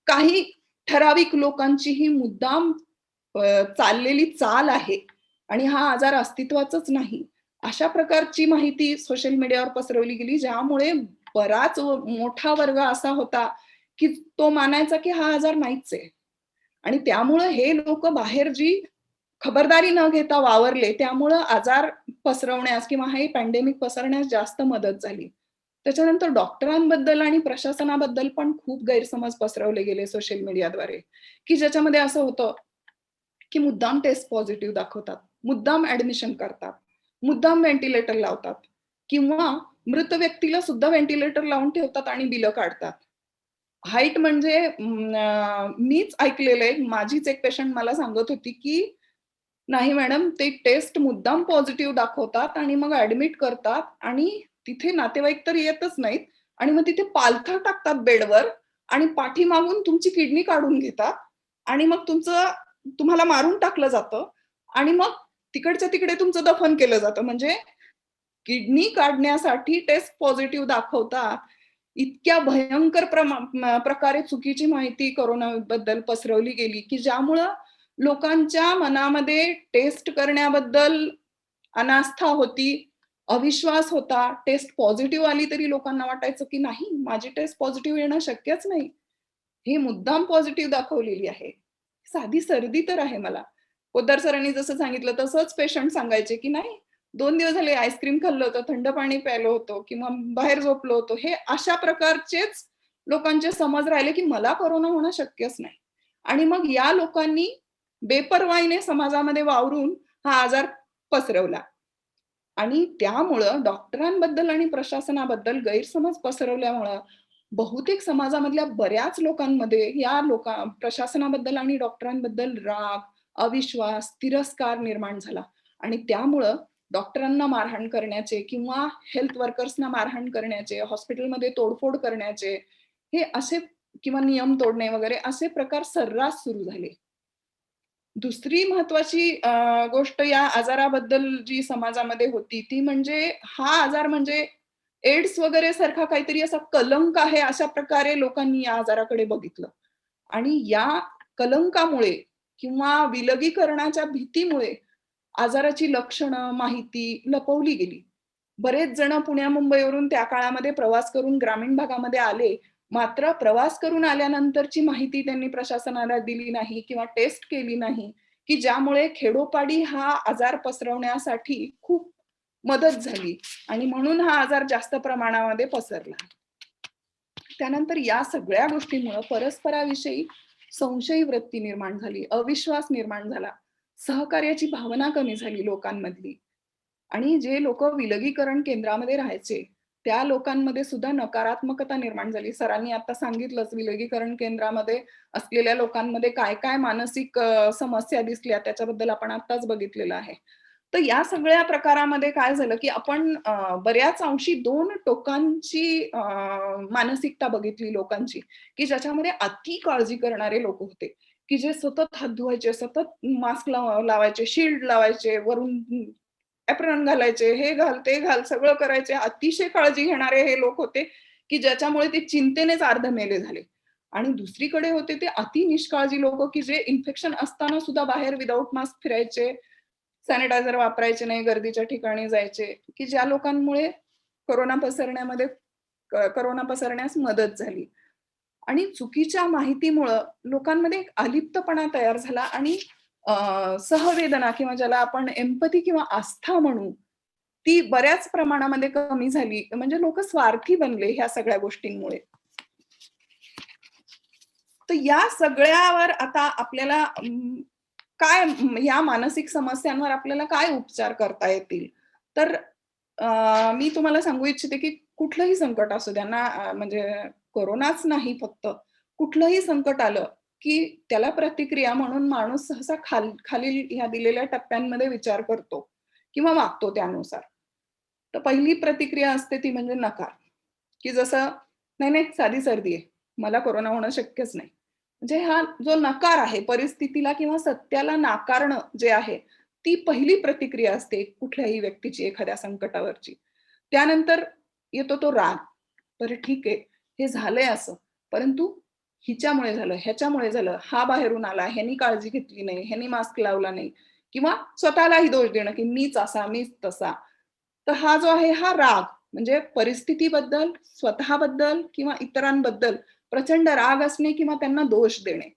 काही ठराविक लोकांची ही मुद्दाम चाललेली चाल आहे आणि हा आजार अस्तित्वाचाच नाही. अशा प्रकारची माहिती सोशल मीडियावर पसरवली गेली, ज्यामुळे बराच मोठा वर्ग असा होता, की तो मानायचा की हा आजार नाहीच आहे. आणि त्यामुळं हे लोकं बाहेर जी खबरदारी न घेता वावरले, त्यामुळं आजार पसरवण्यास किंवा हे पॅन्डेमिक पसरण्यास जास्त मदत झाली. त्याच्यानंतर डॉक्टरांबद्दल आणि प्रशासनाबद्दल पण खूप गैरसमज पसरवले गेले सोशल मीडियाद्वारे, की ज्याच्यामध्ये असं होतं, की मुद्दाम टेस्ट पॉझिटिव्ह दाखवतात, मुद्दाम ॲडमिशन करतात, मुद्दाम व्हेंटिलेटर लावतात किंवा मृत व्यक्तीला सुद्धा व्हेंटिलेटर लावून ठेवतात आणि बिलं काढतात. हाईट म्हणजे मीच ऐकलेलं आहे. माझीच एक पेशंट मला सांगत होती, की "नाही मॅडम, ते टेस्ट मुद्दाम पॉझिटिव्ह दाखवतात आणि मग ॲडमिट करतात आणि तिथे नातेवाईक तर येतच नाहीत आणि मग तिथे पालथं टाकतात बेडवर आणि पाठीमागून तुमची किडनी काढून घेतात आणि मग तुम्हाला मारून टाकलं जातं आणि मग तिकडच्या तिकडे तुमचं दफन केलं जातं." म्हणजे किडनी काढण्यासाठी टेस्ट पॉझिटिव्ह दाखवतात. इतक्या भयंकर प्रकारे चुकीची माहिती कोरोनाबद्दल पसरवली गेली, की ज्यामुळं लोकांच्या मनामध्ये टेस्ट करण्याबद्दल अनास्था होती, अविश्वास होता. टेस्ट पॉझिटिव्ह आली तरी लोकांना वाटायचं, की नाही माझी टेस्ट पॉझिटिव्ह येणं शक्यच नाही. ही मुद्दाम पॉझिटिव्ह दाखवलेली आहे. साधी सर्दी तर आहे मला. पोद्दार सरांनी जसं सांगितलं तसंच पेशंट सांगायचे, की नाही 2 दिवस झाले आईस्क्रीम खाल्लं होतं, थंड पाणी प्यायलं होतं किंवा बाहेर झोपलो होतो. हे अशा प्रकारचेच लोकांचे समज राहिले, की मला कोरोना होणं शक्यच नाही. आणि मग या लोकांनी बेपर्वाईने समाजामध्ये वावरून हा आजार पसरवला. आणि त्यामुळं डॉक्टरांबद्दल आणि प्रशासनाबद्दल गैरसमज पसरवल्यामुळं बहुतेक समाजामधल्या बऱ्याच लोकांमध्ये या प्रशासनाबद्दल आणि डॉक्टरांबद्दल राग, अविश्वास, तिरस्कार निर्माण झाला आणि त्यामुळं डॉक्टरांना मारहाण करण्याचे किंवा हेल्थ वर्कर्सना मारहाण करण्याचे, हॉस्पिटलमध्ये तोडफोड करण्याचे, हे असे किंवा नियम तोडणे वगैरे असे प्रकार सर्रास सुरू झाले. दुसरी महत्वाची गोष्ट या आजाराबद्दल जी समाजामध्ये होती, ती म्हणजे हा आजार म्हणजे एड्स वगैरे सारखा काहीतरी असा कलंक आहे, अशा प्रकारे लोकांनी या आजाराकडे बघितलं. आणि या कलंकामुळे किंवा विलगीकरणाच्या भीतीमुळे आजाराची लक्षणं, माहिती लपवली गेली. बरेच जण पुण्या-मुंबईवरून त्या काळामध्ये प्रवास करून ग्रामीण भागामध्ये आले. मात्र प्रवास करून आल्यानंतरची माहिती त्यांनी प्रशासनाला दिली नाही किंवा टेस्ट केली नाही, की ज्यामुळे खेडोपाडी हा आजार पसरवण्यासाठी खूप मदत झाली आणि म्हणून हा आजार जास्त प्रमाणामध्ये पसरला. त्यानंतर या सगळ्या गोष्टींमुळं परस्पराविषयी संशयी वृत्ती निर्माण झाली, अविश्वास निर्माण झाला, सहकार्याची भावना कमी झाली लोकांमधली. आणि जे लोकं विलगीकरण केंद्रामध्ये राहायचे, त्या लोकांमध्ये सुद्धा नकारात्मकता निर्माण झाली. सरांनी आता सांगितलंच विलगीकरण केंद्रामध्ये असलेल्या लोकांमध्ये काय-काय मानसिक समस्या दिसल्या त्याच्याबद्दल आपण आत्ताच बघितलेलं आहे. तर या सगळ्या प्रकारामध्ये काय झालं, की आपण बऱ्याच अंशी 2 टोकांची मानसिकता बघितली लोकांची, की ज्याच्यामध्ये अति काळजी करणारे लोकं होते, की जे सतत हात धुवायचे, सतत मास्क लावायचे, शील्ड लावायचे, वरून एप्रॉन घालायचे, हे घाल, ते घाल, सगळं करायचे. अतिशय काळजी घेणारे हे लोक होते, की ज्याच्यामुळे ते चिंतेनेच अर्धमेले झाले. आणि दुसरीकडे होते ते अति निष्काळजी लोकं, की जे इन्फेक्शन असताना सुद्धा बाहेर विदाऊट मास्क फिरायचे, सॅनिटायझर वापरायचे नाही, गर्दीच्या ठिकाणी जायचे, की ज्या लोकांमुळे कोरोना पसरण्यामध्ये कोरोना पसरण्यास मदत झाली. आणि चुकीच्या माहितीमुळं लोकांमध्ये एक अलिप्तपणा तयार झाला आणि सहवेदना किंवा ज्याला आपण एम्पॅथी किंवा आस्था म्हणू, ती बऱ्याच प्रमाणामध्ये कमी झाली. म्हणजे लोकं स्वार्थी बनले ह्या सगळ्या गोष्टींमुळे. तर या सगळ्यावर आता आपल्याला काय ह्या मानसिक समस्यांवर आपल्याला काय उपचार करता येतील? तर मी तुम्हाला सांगू इच्छिते, की कुठलंही संकट असू द्या ना, म्हणजे कोरोनाच नाही फक्त, कुठलंही संकट आलं, की त्याला प्रतिक्रिया म्हणून माणूस सहसा खालील ह्या दिलेल्या टप्प्यांमध्ये विचार करतो किंवा वागतो त्यानुसार. तर पहिली प्रतिक्रिया असते ती म्हणजे नकार, की जसं "नाही, नाही, साधी सर्दी आहे. मला कोरोना होणं शक्यच नाही." म्हणजे हा जो नकार आहे, परिस्थितीला किंवा सत्याला नाकारणं जे आहे, ती पहिली प्रतिक्रिया असते कुठल्याही व्यक्तीची एखाद्या संकटावरची. त्यानंतर येतो तो राग. बरं ठीक आहे, हे झालंय असं, परंतु हिच्यामुळे झालं, ह्याच्यामुळे झालं, हा बाहेरून आला, ह्यानी काळजी घेतली नाही, ह्यानी मास्क लावला नाही किंवा स्वतःलाही दोष देणं, की मीच असा, मीच तसा. तर हा जो आहे हा राग म्हणजे परिस्थितीबद्दल, स्वतःबद्दल किंवा इतरांबद्दल प्रचंड राग असणे किंवा त्यांना दोष देणे.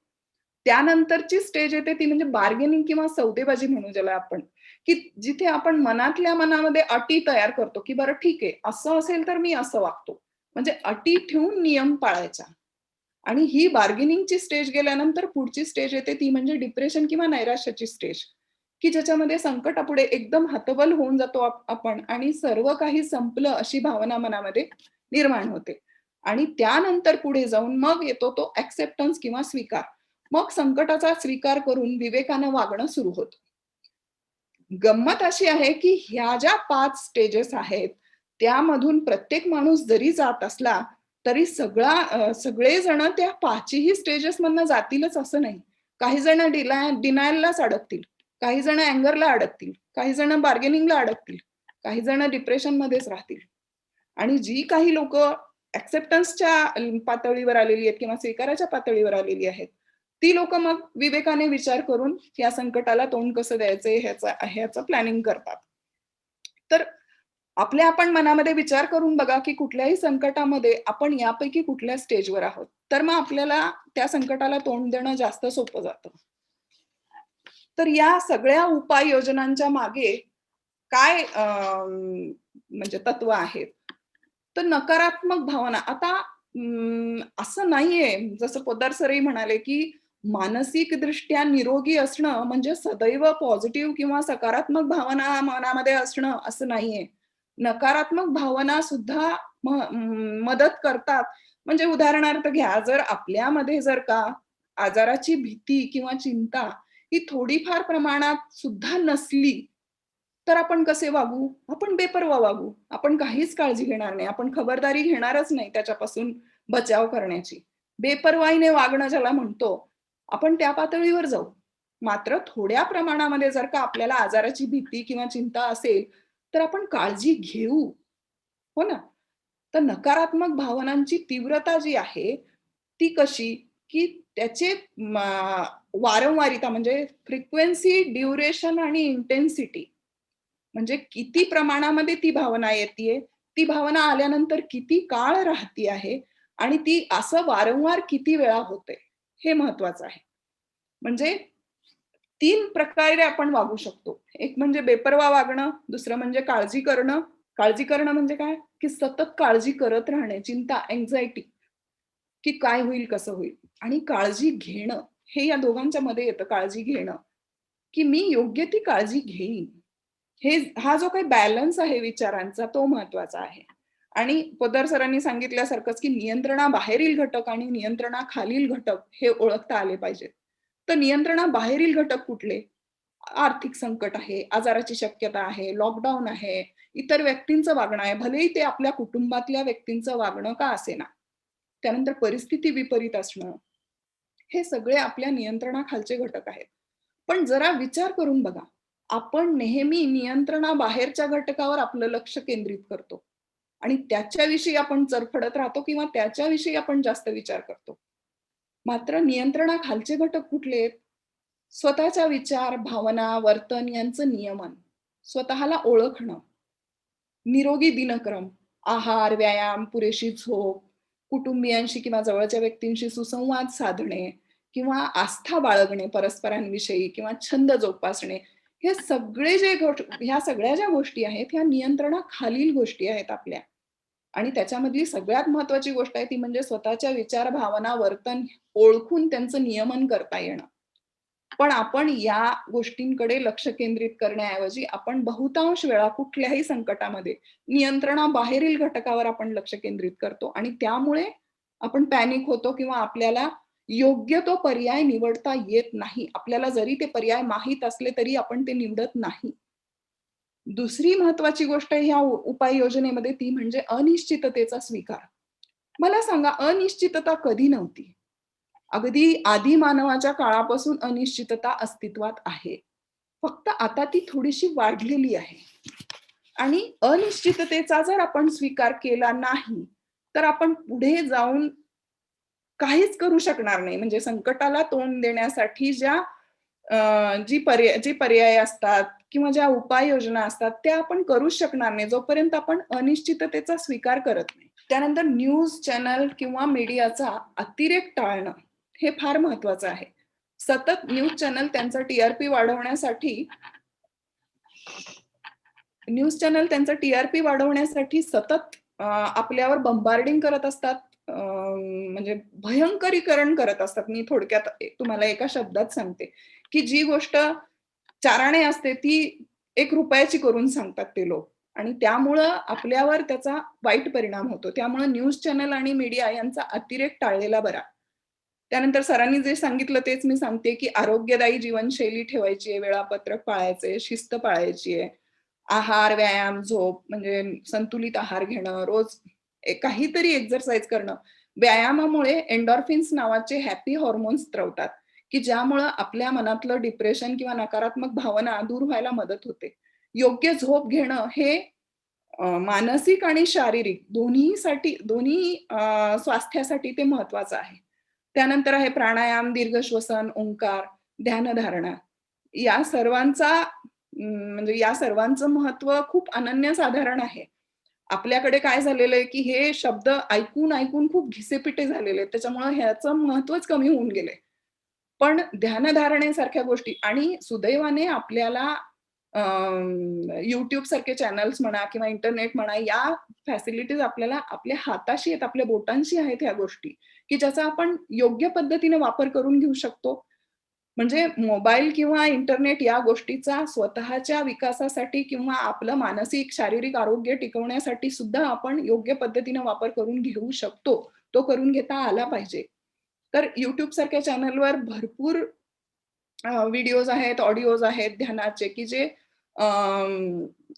त्यानंतरची स्टेज येते ती म्हणजे बार्गेनिंग किंवा सौदेबाजी म्हणू ज्याला आपण, की जिथे आपण मनातल्या मनामध्ये अटी तयार करतो, की बरं ठीक आहे, असं असेल तर मी असं वागतो. म्हणजे अटी ठेवून नियम पाळायचा. आणि ही बार्गेनिंगची स्टेज गेल्यानंतर पुढची स्टेज येते ती म्हणजे डिप्रेशन किंवा नैराश्याची स्टेज, की ज्याच्यामध्ये संकटापुढे एकदम हतबल होऊन जातो आपण आणि सर्व काही संपलं अशी भावना मनामध्ये निर्माण होते. आणि त्यानंतर पुढे जाऊन मग येतो तो एक्सेप्टन्स किंवा स्वीकार. मग संकटाचा स्वीकार करून विवेकानं वागणं सुरू होतं. गंमत अशी आहे, की ह्या ज्या 5 स्टेजेस आहेत, त्यामधून प्रत्येक माणूस जरी जात असला, तरी सगळेजण त्या 5 ही स्टेजेसमधनं जातीलच असं नाही. काही जण डिनायललाच अडकतील, काही जण अँगरला अडकतील, काही जण बार्गेनिंगला अडकतील, काही जण डिप्रेशनमध्येच राहतील. आणि जी काही लोकं एक्सेप्टन्सच्या पातळीवर आलेली आहेत किंवा स्वीकाराच्या पातळीवर आलेली आहेत, ती लोकं मग विवेकाने विचार करून या संकटाला तोंड कसं द्यायचंय ह्याचं प्लॅनिंग करतात. तर आपण मनामध्ये विचार करून बघा, की कुठल्याही संकटामध्ये आपण यापैकी कुठल्या स्टेजवर आहोत. तर मग आपल्याला त्या संकटाला तोंड देणं जास्त सोपं जातं. तर या सगळ्या उपाययोजनांच्या मागे काय म्हणजे तत्व आहेत? तर नकारात्मक भावना आता असं नाहीये, जसं पोद्दार सरही म्हणाले, की मानसिकदृष्ट्या निरोगी असणं म्हणजे सदैव पॉझिटिव्ह किंवा सकारात्मक भावना मनामध्ये असणं असं नाहीये. नकारात्मक भावना सुद्धा मदत करतात. म्हणजे उदाहरणार्थ घ्या, जर आपल्यामध्ये जर का आजाराची भीती किंवा चिंता ही थोडीफार प्रमाणात सुद्धा नसली, तर आपण कसे वागू? आपण बेपर्वा वागू. आपण काहीच काळजी घेणार नाही. आपण खबरदारी घेणारच नाही त्याच्यापासून बचाव करण्याची. बेपर्वाईने वागणं ज्याला म्हणतो, आपण त्या पातळीवर जाऊ. मात्र थोड्या प्रमाणामध्ये जर का आपल्याला आजाराची भीती किंवा चिंता असेल, तर आपण काळजी घेऊ. हो ना? तर नकारात्मक भावनांची तीव्रता जी आहे, ती कशी? की त्याचे वारंवारिता म्हणजे फ्रिक्वेन्सी, ड्युरेशन आणि इंटेन्सिटी म्हणजे किती प्रमाणामध्ये ती भावना येतीये, ती भावना आल्यानंतर किती काळ राहती आहे आणि ती असं वारंवार किती वेळा होते, हे महत्वाचं आहे. म्हणजे 3 प्रकारे आपण वागू शकतो. एक म्हणजे बेपर्वा वागणं, दुसरं म्हणजे काळजी करणं. काळजी करणं म्हणजे काय? की सतत काळजी करत राहणे, चिंता, अँक्साइटी की काय होईल, कसं होईल? आणि काळजी घेणं, हे या दोघांच्या मध्ये येतं काळजी घेणं, की मी योग्य ती काळजी घेईन. हा जो काही बॅलन्स आहे विचारांचा तो महत्वाचा आहे. आणि पोद्दार सरांनी सांगितल्यासारखंच, की नियंत्रणाबाहेरील घटक आणि नियंत्रणाखालील घटक हे ओळखता आले पाहिजेत. तर नियंत्रणाबाहेरील घटक कुठले? आर्थिक संकट आहे, आजाराची शक्यता आहे, लॉकडाऊन आहे, इतर व्यक्तींचं वागणं आहे. भलेही ते आपल्या कुटुंबातल्या व्यक्तींचं वागणं का असेना. त्यानंतर परिस्थिती विपरीत असणं, हे सगळे आपल्या नियंत्रणाखालचे घटक आहेत. पण जरा विचार करून बघा, आपण नेहमी नियंत्रणाबाहेरच्या घटकावर आपलं लक्ष केंद्रित करतो आणि त्याच्याविषयी आपण चरफडत राहतो किंवा त्याच्याविषयी आपण जास्त विचार करतो. मात्र नियंत्रणाखालचे घटक कुठले आहेत? स्वतःच्या विचार, भावना, वर्तन यांचं नियमन, स्वतःला ओळखणं, निरोगी दिनक्रम, आहार, व्यायाम, पुरेशी झोप, कुटुंबियांशी किंवा जवळच्या व्यक्तींशी सुसंवाद साधणे किंवा आस्था बाळगणे परस्परांविषयी किंवा छंद जोपासणे. हे सगळे जे ह्या सगळ्या ज्या गोष्टी आहेत, ह्या नियंत्रणाखालील गोष्टी आहेत आपल्या. आणि त्याच्यामधली सगळ्यात महत्वाची गोष्ट आहे ती म्हणजे स्वतःच्या विचार, भावना, वर्तन ओळखून त्यांचं नियमन करता येणं. पण आपण या गोष्टींकडे लक्ष केंद्रित करण्याऐवजी आपण बहुतांश वेळा कुठल्याही संकटामध्ये नियंत्रणाबाहेरील घटकावर आपण लक्ष केंद्रित करतो आणि त्यामुळे आपण पॅनिक होतो किंवा आपल्याला योग्य तो पर्याय निवडता येत नाही. आपल्याला जरी ते पर्याय माहीत असले तरी आपण ते निवडत नाही. दुसरी महत्वाची गोष्ट ह्या उपाययोजनेमध्ये ती म्हणजे अनिश्चिततेचा स्वीकार. मला सांगा अनिश्चितता कधी नव्हती? अगदी आदी मानवाच्या काळापासून अनिश्चितता अस्तित्वात आहे. फक्त आता ती थोडीशी वाढलेली आहे. आणि अनिश्चिततेचा जर आपण स्वीकार केला नाही, तर आपण पुढे जाऊन काहीच करू शकणार नाही. म्हणजे संकटाला तोंड देण्यासाठी जे पर्याय असतात किंवा ज्या उपाययोजना असतात, त्या आपण करूच शकणार नाही, जोपर्यंत आपण अनिश्चिततेचा स्वीकार करत नाही. त्यानंतर न्यूज चॅनल किंवा मीडियाचा अतिरेक टाळणं, हे फार महत्वाचं आहे. सतत न्यूज चॅनल त्यांचा टी-आर-पी वाढवण्यासाठी सतत आपल्यावर बंबार्डिंग करत असतात. म्हणजे भयंकरीकरण करत असतात. मी थोडक्यात तुम्हाला एका शब्दात सांगते, की जी गोष्ट 4 आणे असते ती ₹1 करून सांगतात ते लोक आणि त्यामुळं आपल्यावर त्याचा वाईट परिणाम होतो. त्यामुळं न्यूज चॅनल आणि मीडिया यांचा अतिरेक टाळलेला बरा. त्यानंतर सरांनी जे सांगितलं तेच मी सांगते, की आरोग्यदायी जीवनशैली ठेवायची आहे, वेळापत्रक पाळायचंय, शिस्त पाळायची आहे. आहार, व्यायाम, झोप म्हणजे संतुलित आहार घेणं, रोज काहीतरी एक्सरसाइज करणं. व्यायामामुळे एंडॉर्फिन्स नावाचे हॅपी हार्मोन्स स्त्रवतात, की ज्यामुळं आपल्या मनातलं डिप्रेशन किंवा नकारात्मक भावना दूर व्हायला मदत होते. योग्य झोप घेणं हे मानसिक आणि शारीरिक दोन्ही स्वास्थ्यासाठी ते महत्वाचं आहे. त्यानंतर आहे प्राणायाम, दीर्घ श्वसन, ओंकार, ध्यानधारणा. या सर्वांचा म्हणजे या सर्वांचं महत्व खूप अनन्यसाधारण आहे. आपल्याकडे काय झालेलं आहे, की हे शब्द ऐकून खूप घिसेपिटे झालेले आहेत. त्याच्यामुळे ह्याचं महत्वच कमी होऊन गेलंय. पण ध्यानधारणेसारख्या गोष्टी आणि सुदैवाने आपल्याला YouTube सारखे चॅनल्स म्हणा किंवा इंटरनेट म्हणा, या फॅसिलिटीज आपल्याला आपल्या हाताशी आहेत, आपल्या बोटांशी आहेत ह्या गोष्टी, की ज्याचा आपण योग्य पद्धतीने वापर करून घेऊ शकतो. म्हणजे मोबाईल किंवा इंटरनेट या गोष्टीचा स्वतःच्या विकासासाठी किंवा आपलं मानसिक, शारीरिक आरोग्य टिकवण्यासाठी सुद्धा आपण योग्य पद्धतीने वापर करून घेऊ शकतो. तो करून घेता आला पाहिजे. तर YouTube सारख्या चॅनलवर भरपूर व्हिडिओज आहेत, ऑडिओज आहेत ध्यानाचे, की जे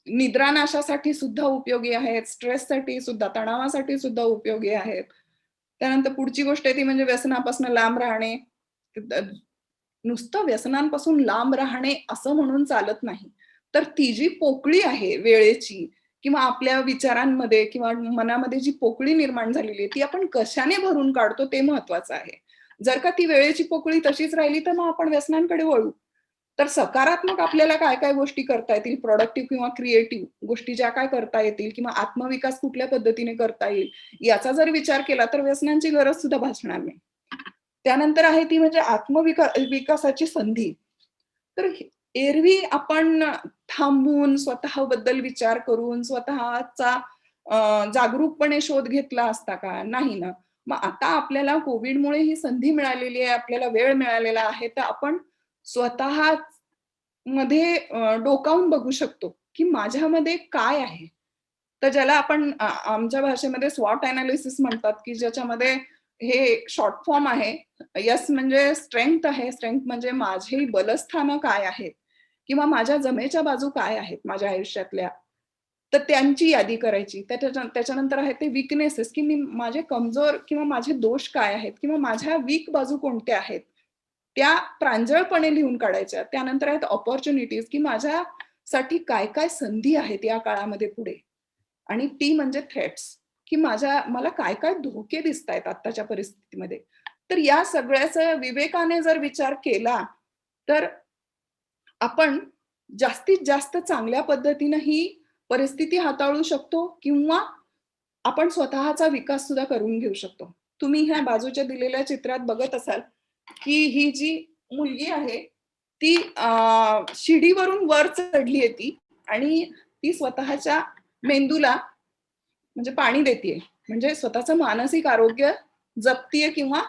निद्रानाशासाठी सुद्धा उपयोगी आहेत, स्ट्रेससाठी सुद्धा, तणावासाठी सुद्धा उपयोगी आहेत. त्यानंतर पुढची गोष्ट आहे ती म्हणजे व्यसनापासून लांब राहणे. द नुसतं व्यसनांपासून लांब राहणे असं म्हणून चालत नाही. तर ती जी पोकळी आहे वेळेची किंवा आपल्या विचारांमध्ये किंवा मनामध्ये जी पोकळी निर्माण झालेली आहे, ती आपण कशाने भरून काढतो ते महत्वाचं आहे. जर का ती वेळेची पोकळी तशीच राहिली, तर मग आपण व्यसनांकडे वळू. तर सकारात्मक आपल्याला काय-काय गोष्टी करता येतील, प्रॉडक्टिव्ह किंवा क्रिएटिव्ह गोष्टी ज्या काय करता येतील किंवा आत्मविकास कुठल्या पद्धतीने करता येईल, याचा जर विचार केला, तर व्यसनांची गरज सुद्धा भासणार नाही. त्यानंतर आहे ती म्हणजे विकासाची संधी. तर एरवी आपण थांबून स्वतःबद्दल विचार करून स्वतःचा जागरूकपणे शोध घेतला असता का? नाही ना. मग आता आपल्याला कोव्हिडमुळे ही संधी मिळालेली आहे, आपल्याला वेळ मिळालेला आहे, तर आपण स्वतःमध्ये डोकावून बघू शकतो, की माझ्यामध्ये काय आहे? तर ज्याला आपण आमच्या भाषेमध्ये स्वॉट एनालिसिस म्हणतात, की ज्याच्यामध्ये हे एक शॉर्ट फॉर्म आहे. येस म्हणजे स्ट्रेंग्थ आहे. स्ट्रेंग्थ म्हणजे माझी बलस्थानं काय आहेत? किंवा माझ्या जमेच्या बाजू काय आहेत माझ्या आयुष्यातल्या? तर त्यांची यादी करायची. त्याच्यानंतर आहे ते वीकनेसेस, की माझे कमजोर किंवा माझे दोष काय आहेत? किंवा माझ्या वीक बाजू कोणत्या आहेत? त्या प्रांजळपणे लिहून काढायच्या. त्यानंतर आहेत अपॉर्च्युनिटीज, की माझ्यासाठी काय-काय संधी आहेत या काळामध्ये पुढे? आणि टी म्हणजे थ्रेट्स, की मला काय-काय धोके दिसतायत आत्ताच्या परिस्थितीमध्ये. तर या सगळ्याचा विवेकाने जर विचार केला, तर आपण जास्तीत जास्त चांगल्या पद्धतीनं ही परिस्थिती हाताळू शकतो किंवा आपण स्वतःचा विकास सुद्धा करून घेऊ शकतो. तुम्ही ह्या बाजूच्या दिलेल्या चित्रात बघत असाल, की ही जी मुलगी आहे, ती शिडीवरून वर चढली ती आणि ती स्वतःच्या मेंदूला म्हणजे पाणी देतीये. म्हणजे स्वतःचं मानसिक आरोग्य जपतीये किंवा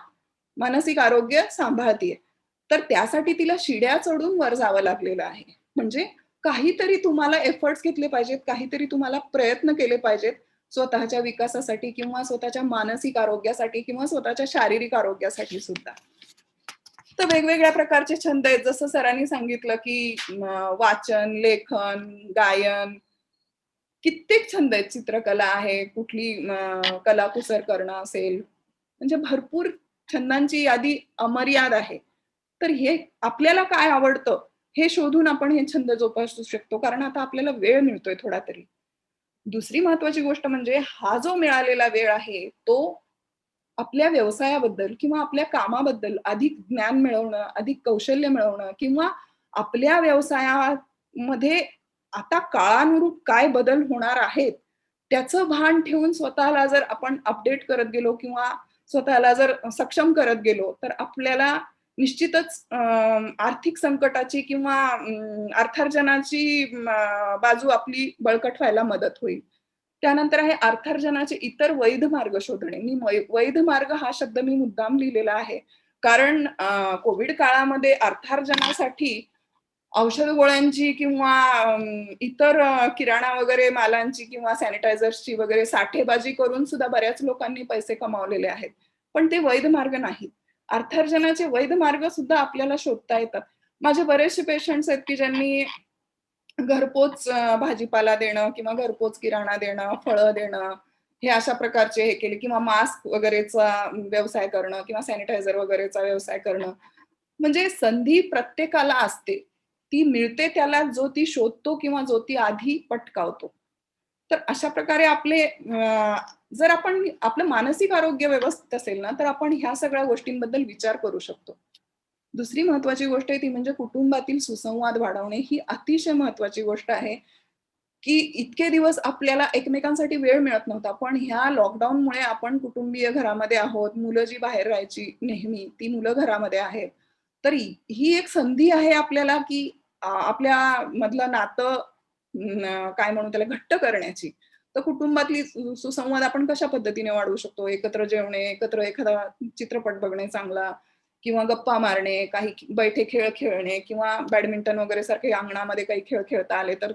मानसिक आरोग्य सांभाळतीये. तर त्यासाठी तिला शिड्या चढून वर जावं लागलेलं आहे. म्हणजे काहीतरी तुम्हाला एफर्ट्स घेतले पाहिजेत, काहीतरी तुम्हाला प्रयत्न केले पाहिजेत स्वतःच्या विकासासाठी किंवा स्वतःच्या मानसिक आरोग्यासाठी किंवा स्वतःच्या शारीरिक आरोग्यासाठी सुद्धा. तर वेगवेगळ्या प्रकारचे छंद आहेत. जसं सरांनी सांगितलं, की वाचन, लेखन, गायन कित्येक छंद आहेत. चित्रकला आहे, कुठली कलाकुसर करणं असेल, म्हणजे भरपूर छंदांची यादी अमर्याद आहे. तर हे आपल्याला काय आवडतं, हे शोधून आपण हे छंद जोपासू शकतो. कारण आता आपल्याला वेळ मिळतोय थोडा तरी. दुसरी महत्वाची गोष्ट म्हणजे हा जो मिळालेला वेळ आहे, तो आपल्या व्यवसायाबद्दल किंवा आपल्या कामाबद्दल अधिक ज्ञान मिळवणं, अधिक कौशल्य मिळवणं किंवा आपल्या व्यवसायामध्ये आता काळानुरूप काय बदल होणार आहेत, त्याचं भान ठेवून स्वतःला जर आपण अपडेट करत गेलो किंवा स्वतःला जर सक्षम करत गेलो, तर आपल्याला निश्चितच आर्थिक संकटाची किंवा अर्थार्जनाची बाजू आपली बळकट व्हायला मदत होईल. त्यानंतर आहे अर्थार्जनाचे इतर वैध मार्ग शोधणे. मी वैध मार्ग हा शब्द मी मुद्दाम लिहिलेला आहे. कारण कोव्हिड काळामध्ये अर्थार्जनासाठी औषध गोळ्यांची किंवा इतर किराणा वगैरे मालांची किंवा सॅनिटायझर्सची वगैरे साठेबाजी करून सुद्धा बऱ्याच लोकांनी पैसे कमावलेले आहेत. पण ते वैध मार्ग नाहीत. अर्थार्जनाचे वैध मार्ग सुद्धा आपल्याला शोधता येतात. माझे बरेचसे पेशंट्स आहेत, की ज्यांनी घरपोच भाजीपाला देणं किंवा घरपोच किराणा देणं, फळं देणं, हे अशा प्रकारचे हे केले किंवा मास्क वगैरेचा व्यवसाय करणं किंवा सॅनिटायझर वगैरेचा व्यवसाय करणं. म्हणजे संधी प्रत्येकाला असते. ती मिळते त्याला जो ती शोधतो किंवा जो ती आधी पटकावतो. तर अशा प्रकारे जर आपण आपलं मानसिक आरोग्य व्यवस्थित असेल ना, तर आपण ह्या सगळ्या गोष्टींबद्दल विचार करू शकतो. दुसरी महत्वाची गोष्ट आहे ती म्हणजे कुटुंबातील सुसंवाद वाढवणे ही अतिशय महत्वाची गोष्ट आहे, की इतके दिवस आपल्याला एकमेकांसाठी वेळ मिळत नव्हता. पण ह्या लॉकडाऊनमुळे आपण कुटुंबीय घरामध्ये आहोत. मुलं जी बाहेर राहायची नेहमी, ती मुलं घरामध्ये आहेत. तर ही एक संधी आहे आपल्याला, की आपल्या मधलं नातं काय म्हणू त्याला घट्ट करण्याची. तर कुटुंबातली सुसंवाद आपण कशा पद्धतीने वाढवू शकतो? एकत्र जेवणे, एकत्र एखादा चित्रपट बघणे चांगला किंवा गप्पा मारणे, काही बैठे खेळ खेळणे किंवा बॅडमिंटन वगैरे सारखे अंगणामध्ये काही खेळ खेळता आले तर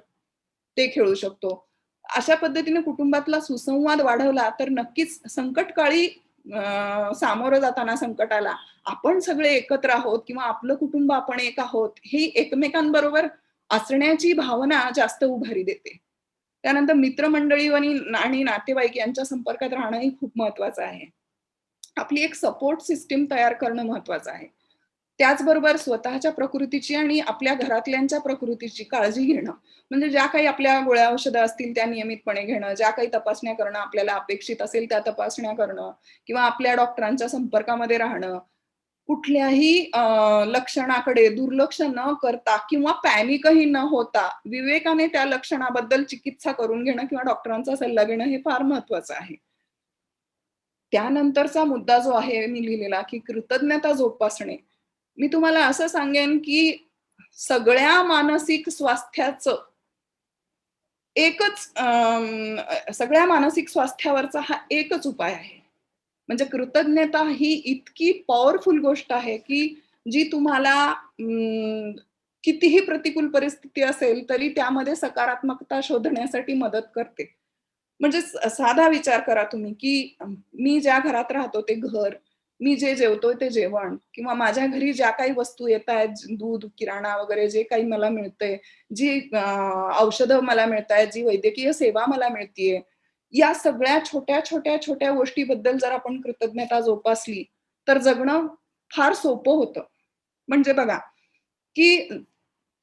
ते खेळू शकतो. अशा पद्धतीने कुटुंबातला सुसंवाद वाढवला तर नक्कीच संकटकाळी सामोरं जाताना संकटाला आपण सगळे एकत्र आहोत किंवा आपलं कुटुंब आपण एक आहोत, ही एकमेकांबरोबर असण्याची भावना जास्त उभारी देते. त्यानंतर मित्रमंडळी आणि नातेवाईक यांच्या संपर्कात राहणंही खूप महत्वाचं आहे. आपली एक सपोर्ट सिस्टम तयार करणं महत्वाचं आहे. त्याचबरोबर स्वतःच्या प्रकृतीची आणि आपल्या घरातल्यांच्या प्रकृतीची काळजी घेणं. म्हणजे ज्या काही आपल्या गोळ्या औषधं असतील त्या नियमितपणे घेणं, ज्या काही तपासण्या करणं आपल्याला अपेक्षित असेल त्या तपासण्या करणं किंवा आपल्या डॉक्टरांच्या संपर्कामध्ये राहणं. कुठल्याही लक्षणाकडे दुर्लक्ष न करता किंवा पॅनिकही न होता विवेकाने त्या लक्षणाबद्दल चिकित्सा करून घेणं किंवा डॉक्टरांचा सल्ला घेणं हे फार महत्वाचं आहे. त्यानंतरचा मुद्दा जो आहे मी लिहिलेला, की कृतज्ञता जोपासणे. मी तुम्हाला असं सांगेन, की सगळ्या मानसिक स्वास्थ्याचं सगळ्या मानसिक स्वास्थ्यावरचा हा एकच उपाय आहे. म्हणजे कृतज्ञता ही इतकी पॉवरफुल गोष्ट आहे, की जी तुम्हाला कितीही प्रतिकूल परिस्थिती असेल, तरी त्यामध्ये सकारात्मकता शोधण्यासाठी मदत करते. म्हणजे साधा विचार करा तुम्ही, की मी ज्या घरात राहतो ते घर, मी जे जेवतोय ते जेवण किंवा माझ्या घरी ज्या काही वस्तू येतायत, दूध, किराणा वगैरे जे काही मला मिळतंय, जी औषधं मला मिळतायत, जी वैद्यकीय सेवा मला मिळतीये, या सगळ्या छोट्या गोष्टीबद्दल जर आपण कृतज्ञता जोपासली, तर जगणं फार सोपं होतं. म्हणजे बघा, की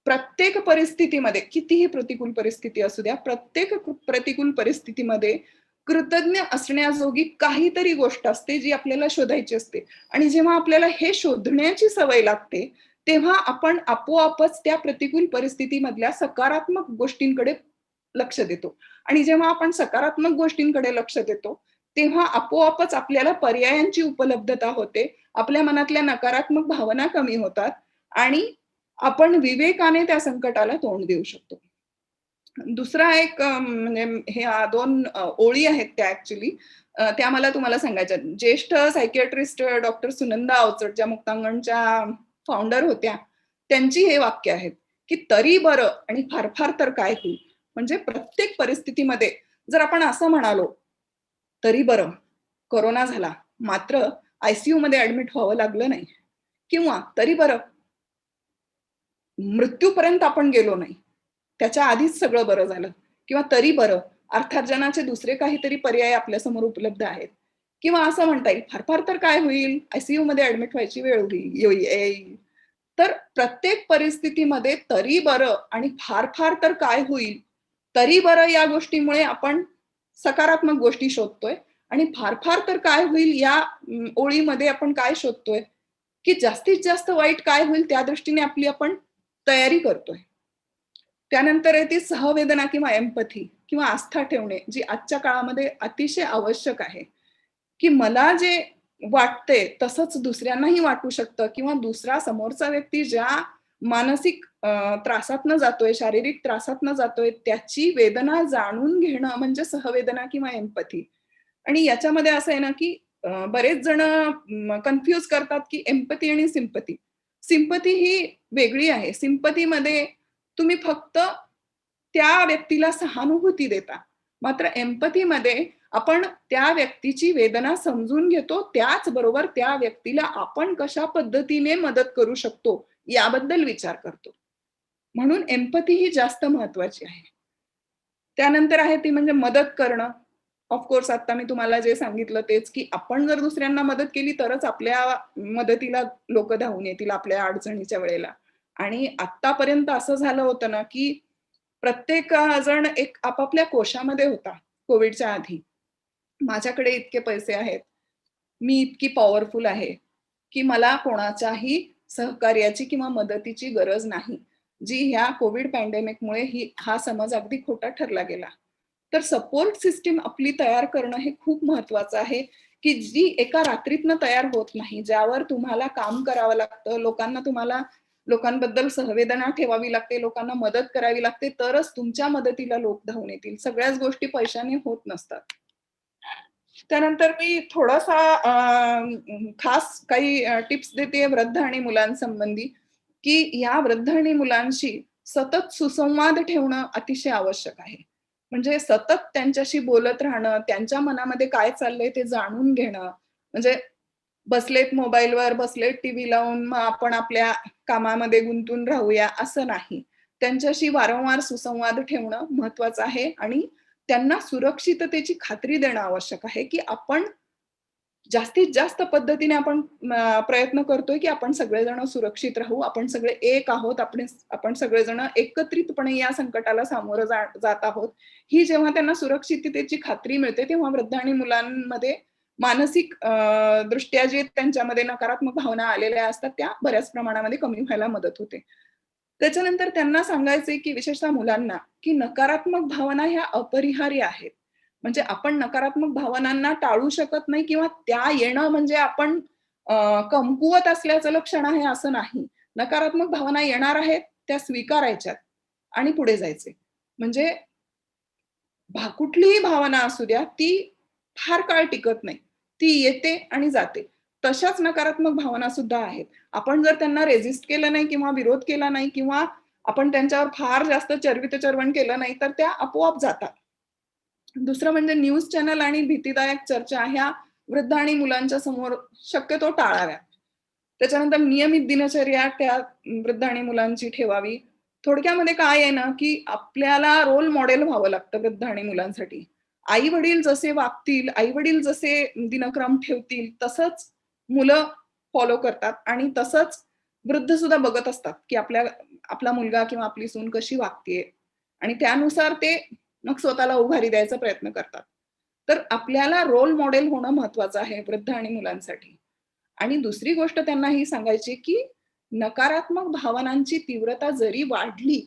प्रत्येक परिस्थितीमध्ये कितीही प्रतिकूल परिस्थिती असू द्या, प्रत्येक प्रतिकूल परिस्थितीमध्ये कृतज्ञ असण्याजोगी काहीतरी गोष्ट असते, जी आपल्याला शोधायची असते आणि जेव्हा आपल्याला हे शोधण्याची सवय लागते, तेव्हा आपण आपोआपच त्या प्रतिकूल परिस्थितीमधल्या सकारात्मक गोष्टींकडे लक्ष देतो आणि जेव्हा आपण सकारात्मक गोष्टींकडे लक्ष देतो, तेव्हा आपोआपच आपल्याला पर्यायांची उपलब्धता होते. आपल्या मनातल्या नकारात्मक भावना कमी होतात आणि आपण विवेकाने त्या संकटाला तोंड देऊ शकतो. दुसरा एक म्हणजे ह्या 2 ओळी आहेत त्या ॲक्चुअली त्या मला तुम्हाला सांगायच्या आहेत. ज्येष्ठ सायकियाट्रिस्ट डॉक्टर सुनंदा अवचट ज्या मुक्तांगणच्या फाउंडर होत्या, त्यांची हे वाक्य आहेत, की "तरी बरं आणि फार फार तर काय होईल." म्हणजे प्रत्येक परिस्थितीमध्ये जर आपण असं म्हणालो, "तरी बरं, कोरोना झाला, मात्र आय-सी-यूमध्ये ॲडमिट व्हावं लागलं नाही." किंवा "तरी बरं, मृत्यूपर्यंत आपण गेलो नाही. त्याच्या आधीच सगळं बरं झालं किंवा तरी बरं, अर्थार्जनाचे दुसरे काहीतरी पर्याय आपल्यासमोर उपलब्ध आहेत. किंवा असं म्हणता येईल, फार फार तर काय होईल? आय-सी-यूमध्ये ॲडमिट व्हायची वेळ येईल. तर प्रत्येक परिस्थितीमध्ये तरी बरं आणि फार फार तर काय होईल? तरी बरं या गोष्टीमुळे आपण सकारात्मक गोष्टी शोधतोय आणि फार फार तर काय होईल या ओळीमध्ये आपण काय शोधतोय? की जास्तीत जास्त वाईट काय होईल त्या दृष्टीने आपली आपण तयारी करतोय. त्यानंतर आहे ती सहवेदना किंवा एम्पॅथी किंवा आस्था ठेवणे, जी आजच्या काळामध्ये अतिशय आवश्यक आहे, की मला जे वाटतंय तसंच दुसऱ्यांनाही वाटू शकतं किंवा दुसरा समोरचा व्यक्ती ज्या मानसिक त्रासातनं जातोय, शारीरिक त्रासातनं जातोय, त्याची वेदना जाणून घेणं म्हणजे सहवेदना किंवा एम्पॅथी. आणि याच्यामध्ये असं आहे ना, की बरेच जण कन्फ्यूज करतात, की एम्पॅथी आणि सिम्पथी. सिम्पथी ही वेगळी आहे. सिम्पथीमध्ये तुम्ही फक्त त्या व्यक्तीला सहानुभूती देता. मात्र एम्पॅथीमध्ये आपण त्या व्यक्तीची वेदना समजून घेतो. त्याचबरोबर त्या व्यक्तीला आपण कशा पद्धतीने मदत करू शकतो, याबद्दल विचार करतो. म्हणून एम्पॅथी ही जास्त महत्वाची आहे. त्यानंतर आहे ती म्हणजे मदत करणं. ऑफ कोर्स आता मी तुम्हाला जे सांगितलं तेच, की आपण जर दुसऱ्यांना मदत केली तरच आपल्या मदतीला लोकं धावून येतील आपल्या अडचणीच्या वेळेला. आणि आत्तापर्यंत असं झालं होतं ना, की प्रत्येक जण एक आपापल्या कोशामध्ये होता कोव्हिडच्या आधी. माझ्याकडे इतके पैसे आहेत. मी इतकी पॉवरफुल आहे, की मला कोणाच्याही सहकार्याची किंवा मदतीची गरज नाही. जी ह्या कोव्हिड पॅन्डेमिकमुळे हा समज अगदी खोटा ठरला गेला. तर सपोर्ट सिस्टम आपली तयार करणं हे खूप महत्वाचं आहे, की जी एका रात्रीतनं तयार होत नाही. ज्यावर तुम्हाला काम करावं लागतं. लोकांना तुम्हाला लोकांबद्दल संवेदना ठेवावी लागते, लोकांना मदत करावी लागते, तरच तुमच्या मदतीला लोक धावून येतील. सगळ्याच गोष्टी पैशाने होत नसतात. त्यानंतर मी थोडासा खास काही टिप्स देते वृद्ध आणि मुलांसंबंधी, की या वृद्ध आणि मुलांशी सतत सुसंवाद ठेवणं अतिशय आवश्यक आहे. म्हणजे सतत त्यांच्याशी बोलत राहणं, त्यांच्या मनामध्ये काय चाललंय ते जाणून घेणं. म्हणजे बसलेत मोबाईलवर, बसलेत टीव्ही लावून, मग आपण आपल्या कामामध्ये गुंतून राहूया, असं नाही. त्यांच्याशी वारंवार सुसंवाद ठेवणं महत्वाचं आहे आणि त्यांना सुरक्षिततेची खात्री देणं आवश्यक आहे, की आपण जास्तीत जास्त पद्धतीने आपण प्रयत्न करतोय, की आपण सगळेजण सुरक्षित राहू. आपण सगळे एक आहोत. आपण आपण सगळेजण एकत्रितपणे या संकटाला सामोरं जात आहोत. ही जेव्हा त्यांना सुरक्षिततेची खात्री मिळते, तेव्हा वृद्ध आणि मुलांमध्ये मानसिक दृष्ट्या जे त्यांच्यामध्ये नकारात्मक भावना आलेल्या असतात, त्या बऱ्याच प्रमाणामध्ये कमी व्हायला मदत होते. त्याच्यानंतर त्यांना सांगायचंय, की विशेषतः मुलांना, की नकारात्मक भावना ह्या अपरिहार्य आहेत. म्हणजे आपण नकारात्मक भावनांना टाळू शकत नाही किंवा त्या येणं म्हणजे आपण कमकुवत असल्याचं लक्षण आहे असं नाही. नकारात्मक भावना येणार आहेत, त्या स्वीकारायच्यात आणि पुढे जायचे. म्हणजे कुठलीही भावना असू द्या, ती फार काळ टिकत नाही. ती येते आणि जाते. तशाच नकारात्मक भावना सुद्धा आहेत. आपण जर त्यांना रेझिस्ट केलं नाही किंवा विरोध केला नाही किंवा आपण त्यांच्यावर फार जास्त चरबीतचरबण केलं नाही, तर त्या आपोआप जातात. दुसरं म्हणजे न्यूज चॅनल आणि भीतीदायक चर्चा ह्या वृद्ध आणि मुलांच्या समोर शक्यतो टाळाव्या. त्याच्यानंतर नियमित दिनचर्या त्या वृद्ध आणि मुलांची ठेवावी. थोडक्यामध्ये काय आहे ना, की आपल्याला रोल मॉडेल व्हावं लागतं वृद्ध आणि मुलांसाठी. आई-वडील जसे वागतील, आई-वडील जसे दिनक्रम ठेवतील, तसंच मुलं फॉलो करतात आणि तसंच वृद्ध सुद्धा बघत असतात, की आपला मुलगा किंवा आपली सून कशी वागतीये आणि त्यानुसार ते मग स्वतःला उभारी द्यायचा प्रयत्न करतात. तर आपल्याला रोल मॉडेल होणं महत्वाचं आहे वृद्ध आणि मुलांसाठी. आणि दुसरी गोष्ट त्यांना ही सांगायची, की नकारात्मक भावनांची तीव्रता जरी वाढली,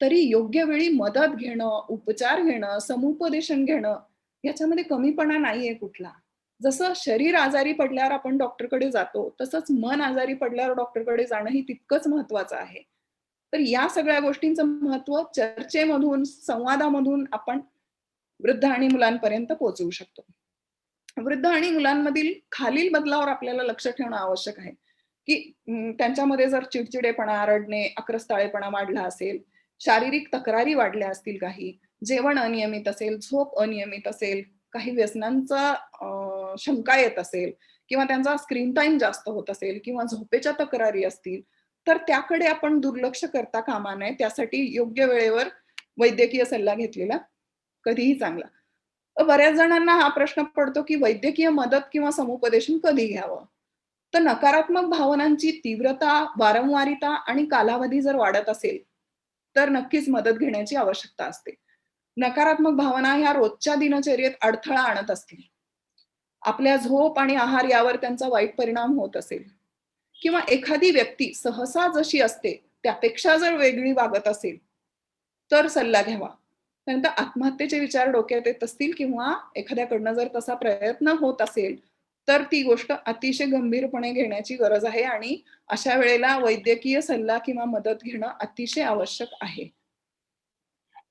तरी योग्य वेळी मदत घेणं, उपचार घेणं, समुपदेशन घेणं, याच्यामध्ये कमीपणा नाहीये कुठला. जसं शरीर आजारी पडल्यावर आपण डॉक्टरकडे जातो, तसंच मन आजारी पडल्यावर डॉक्टरकडे जाणंही तितकंच महत्वाचं आहे. तर या सगळ्या गोष्टींचं महत्त्व चर्चेमधून, संवादामधून आपण वृद्ध आणि मुलांपर्यंत पोहोचवू शकतो. वृद्ध आणि मुलांमधील खालील बदलावर आपल्याला लक्ष ठेवणं आवश्यक आहे, की त्यांच्यामध्ये जर चिडचिडेपणा, रडणे, आक्रस्ताळेपणा वाढला असेल, शारीरिक तक्रारी वाढल्या असतील काही, जेवण अनियमित असेल, झोप अनियमित असेल, काही व्यसनांचा शंका येत असेल किंवा त्यांचा स्क्रीन टाईम जास्त होत असेल किंवा झोपेच्या तक्रारी असतील, तर त्याकडे आपण दुर्लक्ष करता कामा नये. त्यासाठी योग्य वेळेवर वैद्यकीय सल्ला घेतलेला कधीही चांगला. बऱ्याच जणांना हा प्रश्न पडतो, की वैद्यकीय मदत किंवा समुपदेशन कधी घ्यावं? तर नकारात्मक भावनांची तीव्रता, वारंवारिता आणि कालावधी जर वाढत असेल, तर नक्कीच मदत घेण्याची आवश्यकता असते. नकारात्मक भावना ह्या रोजच्या दिनचर्येत अडथळा आणत असतील. आपल्या झोप आणि आहार यावर त्यांचा वाईट परिणाम होत असेल किंवा एखादी व्यक्ती सहसा जशी असते, त्यापेक्षा जर वेगळी वागत असेल, तर सल्ला घ्यावा. त्यानंतर आत्महत्येचे विचार डोक्यात येत असतील किंवा एखाद्याकडनं जर तसा प्रयत्न होत असेल, तर ती गोष्ट अतिशय गंभीरपणे घेण्याची गरज आहे आणि अशा वेळेला वैद्यकीय सल्ला किंवा मदत घेणं अतिशय आवश्यक आहे.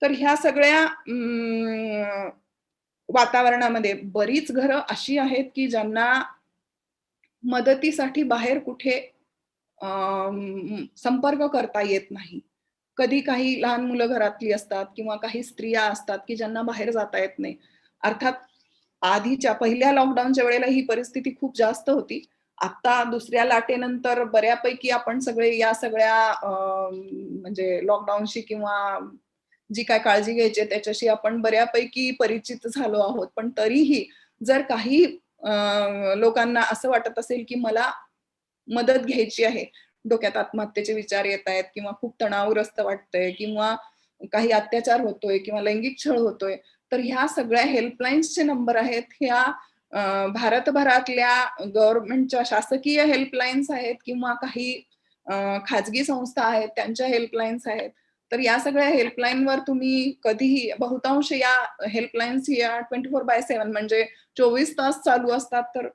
तर ह्या सगळ्या वातावरणामध्ये बरीच घरं अशी आहेत, की ज्यांना मदतीसाठी बाहेर कुठे संपर्क करता येत नाही. कधी काही लहान मुलं घरातली असतात किंवा काही स्त्रिया असतात, की ज्यांना बाहेर जाता येत नाही. अर्थात आधीच्या पहिल्या लॉकडाऊनच्या वेळेला ही परिस्थिती खूप जास्त होती. आता दुसऱ्या लाटेनंतर बऱ्यापैकी आपण सगळे या सगळ्या म्हणजे लॉकडाऊनशी किंवा जी काय काळजी घ्यायची आहे त्याच्याशी आपण बऱ्यापैकी परिचित झालो आहोत. पण तरीही जर काही लोकांना असं वाटत असेल, की मला मदत घ्यायची आहे. डोक्यात आत्महत्येचे विचार येतायत किंवा खूप तणावग्रस्त वाटतंय किंवा काही अत्याचार होतोय किंवा लैंगिक छळ होतोय. तर ह्या सगळ्या हेल्पलाईन्सचे नंबर आहेत. ह्या भारतभरातल्या गव्हर्नमेंटच्या शासकीय हेल्पलाईन्स आहेत किंवा काही खाजगी संस्था आहेत, त्यांच्या हेल्पलाईन्स आहेत. तर या सगळ्या हेल्पलाईनवर तुम्ही कधीही बहुतांश या हेल्पलाईन्स या 24/7 म्हणजे 24 तास चालू असतात. तर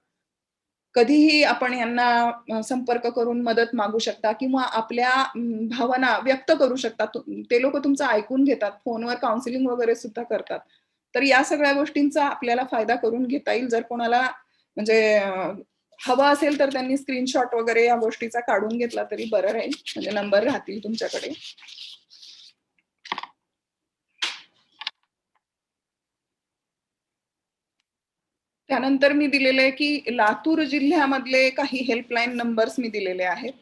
कधीही आपण यांना संपर्क करून मदत मागू शकता किंवा आपल्या भावना व्यक्त करू शकता. ते लोकं तुमचं ऐकून घेतात. फोनवर काउन्सिलिंग वगैरे सुद्धा करतात. तर या सगळ्या गोष्टींचा आपल्याला फायदा करून घेता येईल. जर कोणाला म्हणजे हवं असेल तर त्यांनी स्क्रीनशॉट वगैरे या गोष्टीचा काढून घेतला तरी बरं राहील. म्हणजे नंबर राहतील तुमच्याकडे. त्यानंतर मी दिलेलं आहे, की लातूर जिल्ह्यामधले काही हेल्पलाईन नंबर्स मी दिलेले आहेत,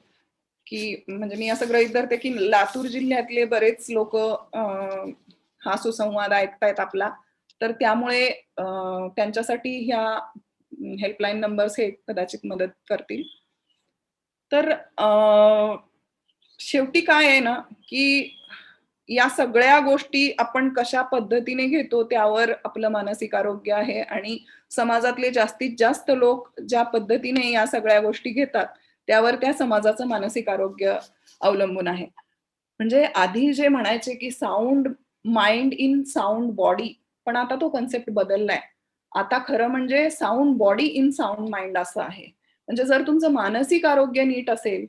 की म्हणजे मी असं गृहीत धरते, की लातूर जिल्ह्यातले बरेच लोकं हा सुसंवाद ऐकतायत आपला. तर त्यामुळे त्यांच्यासाठी ह्या हेल्पलाईन नंबर्स हे कदाचित मदत करतील. तर शेवटी काय आहे ना, की या सगळ्या गोष्टी आपण कशा पद्धतीने घेतो त्यावर आपलं मानसिक आरोग्य आहे आणि समाजातले जास्तीत जास्त लोक ज्या पद्धतीने या सगळ्या गोष्टी घेतात, त्यावर त्या समाजाचं मानसिक आरोग्य अवलंबून आहे. म्हणजे आधी जे म्हणायचे, की sound mind in sound body, पण आता तो कन्सेप्ट बदललाय. आता खरं म्हणजे sound body in sound mind असं आहे. म्हणजे जर तुमचं मानसिक आरोग्य नीट असेल,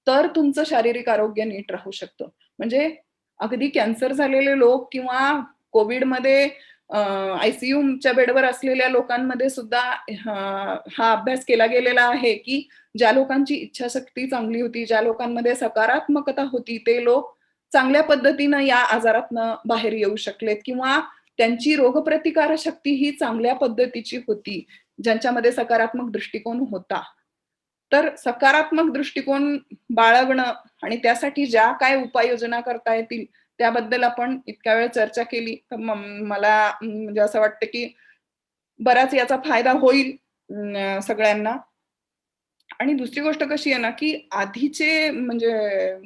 तर तुमचं शारीरिक आरोग्य नीट राहू शकतं. म्हणजे अगदी कॅन्सर झालेले लोक किंवा कोव्हिडमध्ये आयसीयूच्या बेडवर असलेल्या लोकांमध्ये सुद्धा हा अभ्यास केला गेलेला आहे, की ज्या लोकांची इच्छाशक्ती चांगली होती, ज्या लोकांमध्ये सकारात्मकता होती, ते लोक चांगल्या पद्धतीनं या आजारातनं बाहेर येऊ शकलेत किंवा त्यांची रोगप्रतिकार शक्ती ही चांगल्या पद्धतीची होती, ज्यांच्यामध्ये सकारात्मक दृष्टिकोन होता. तर सकारात्मक दृष्टिकोन बाळगणं आणि त्यासाठी ज्या काय उपाययोजना करता येतील, त्याबद्दल आपण इतक्या वेळ चर्चा केली. तर मला म्हणजे असं वाटतं, की बराच याचा फायदा होईल सगळ्यांना. आणि दुसरी गोष्ट कशी आहे ना, की आधीचे म्हणजे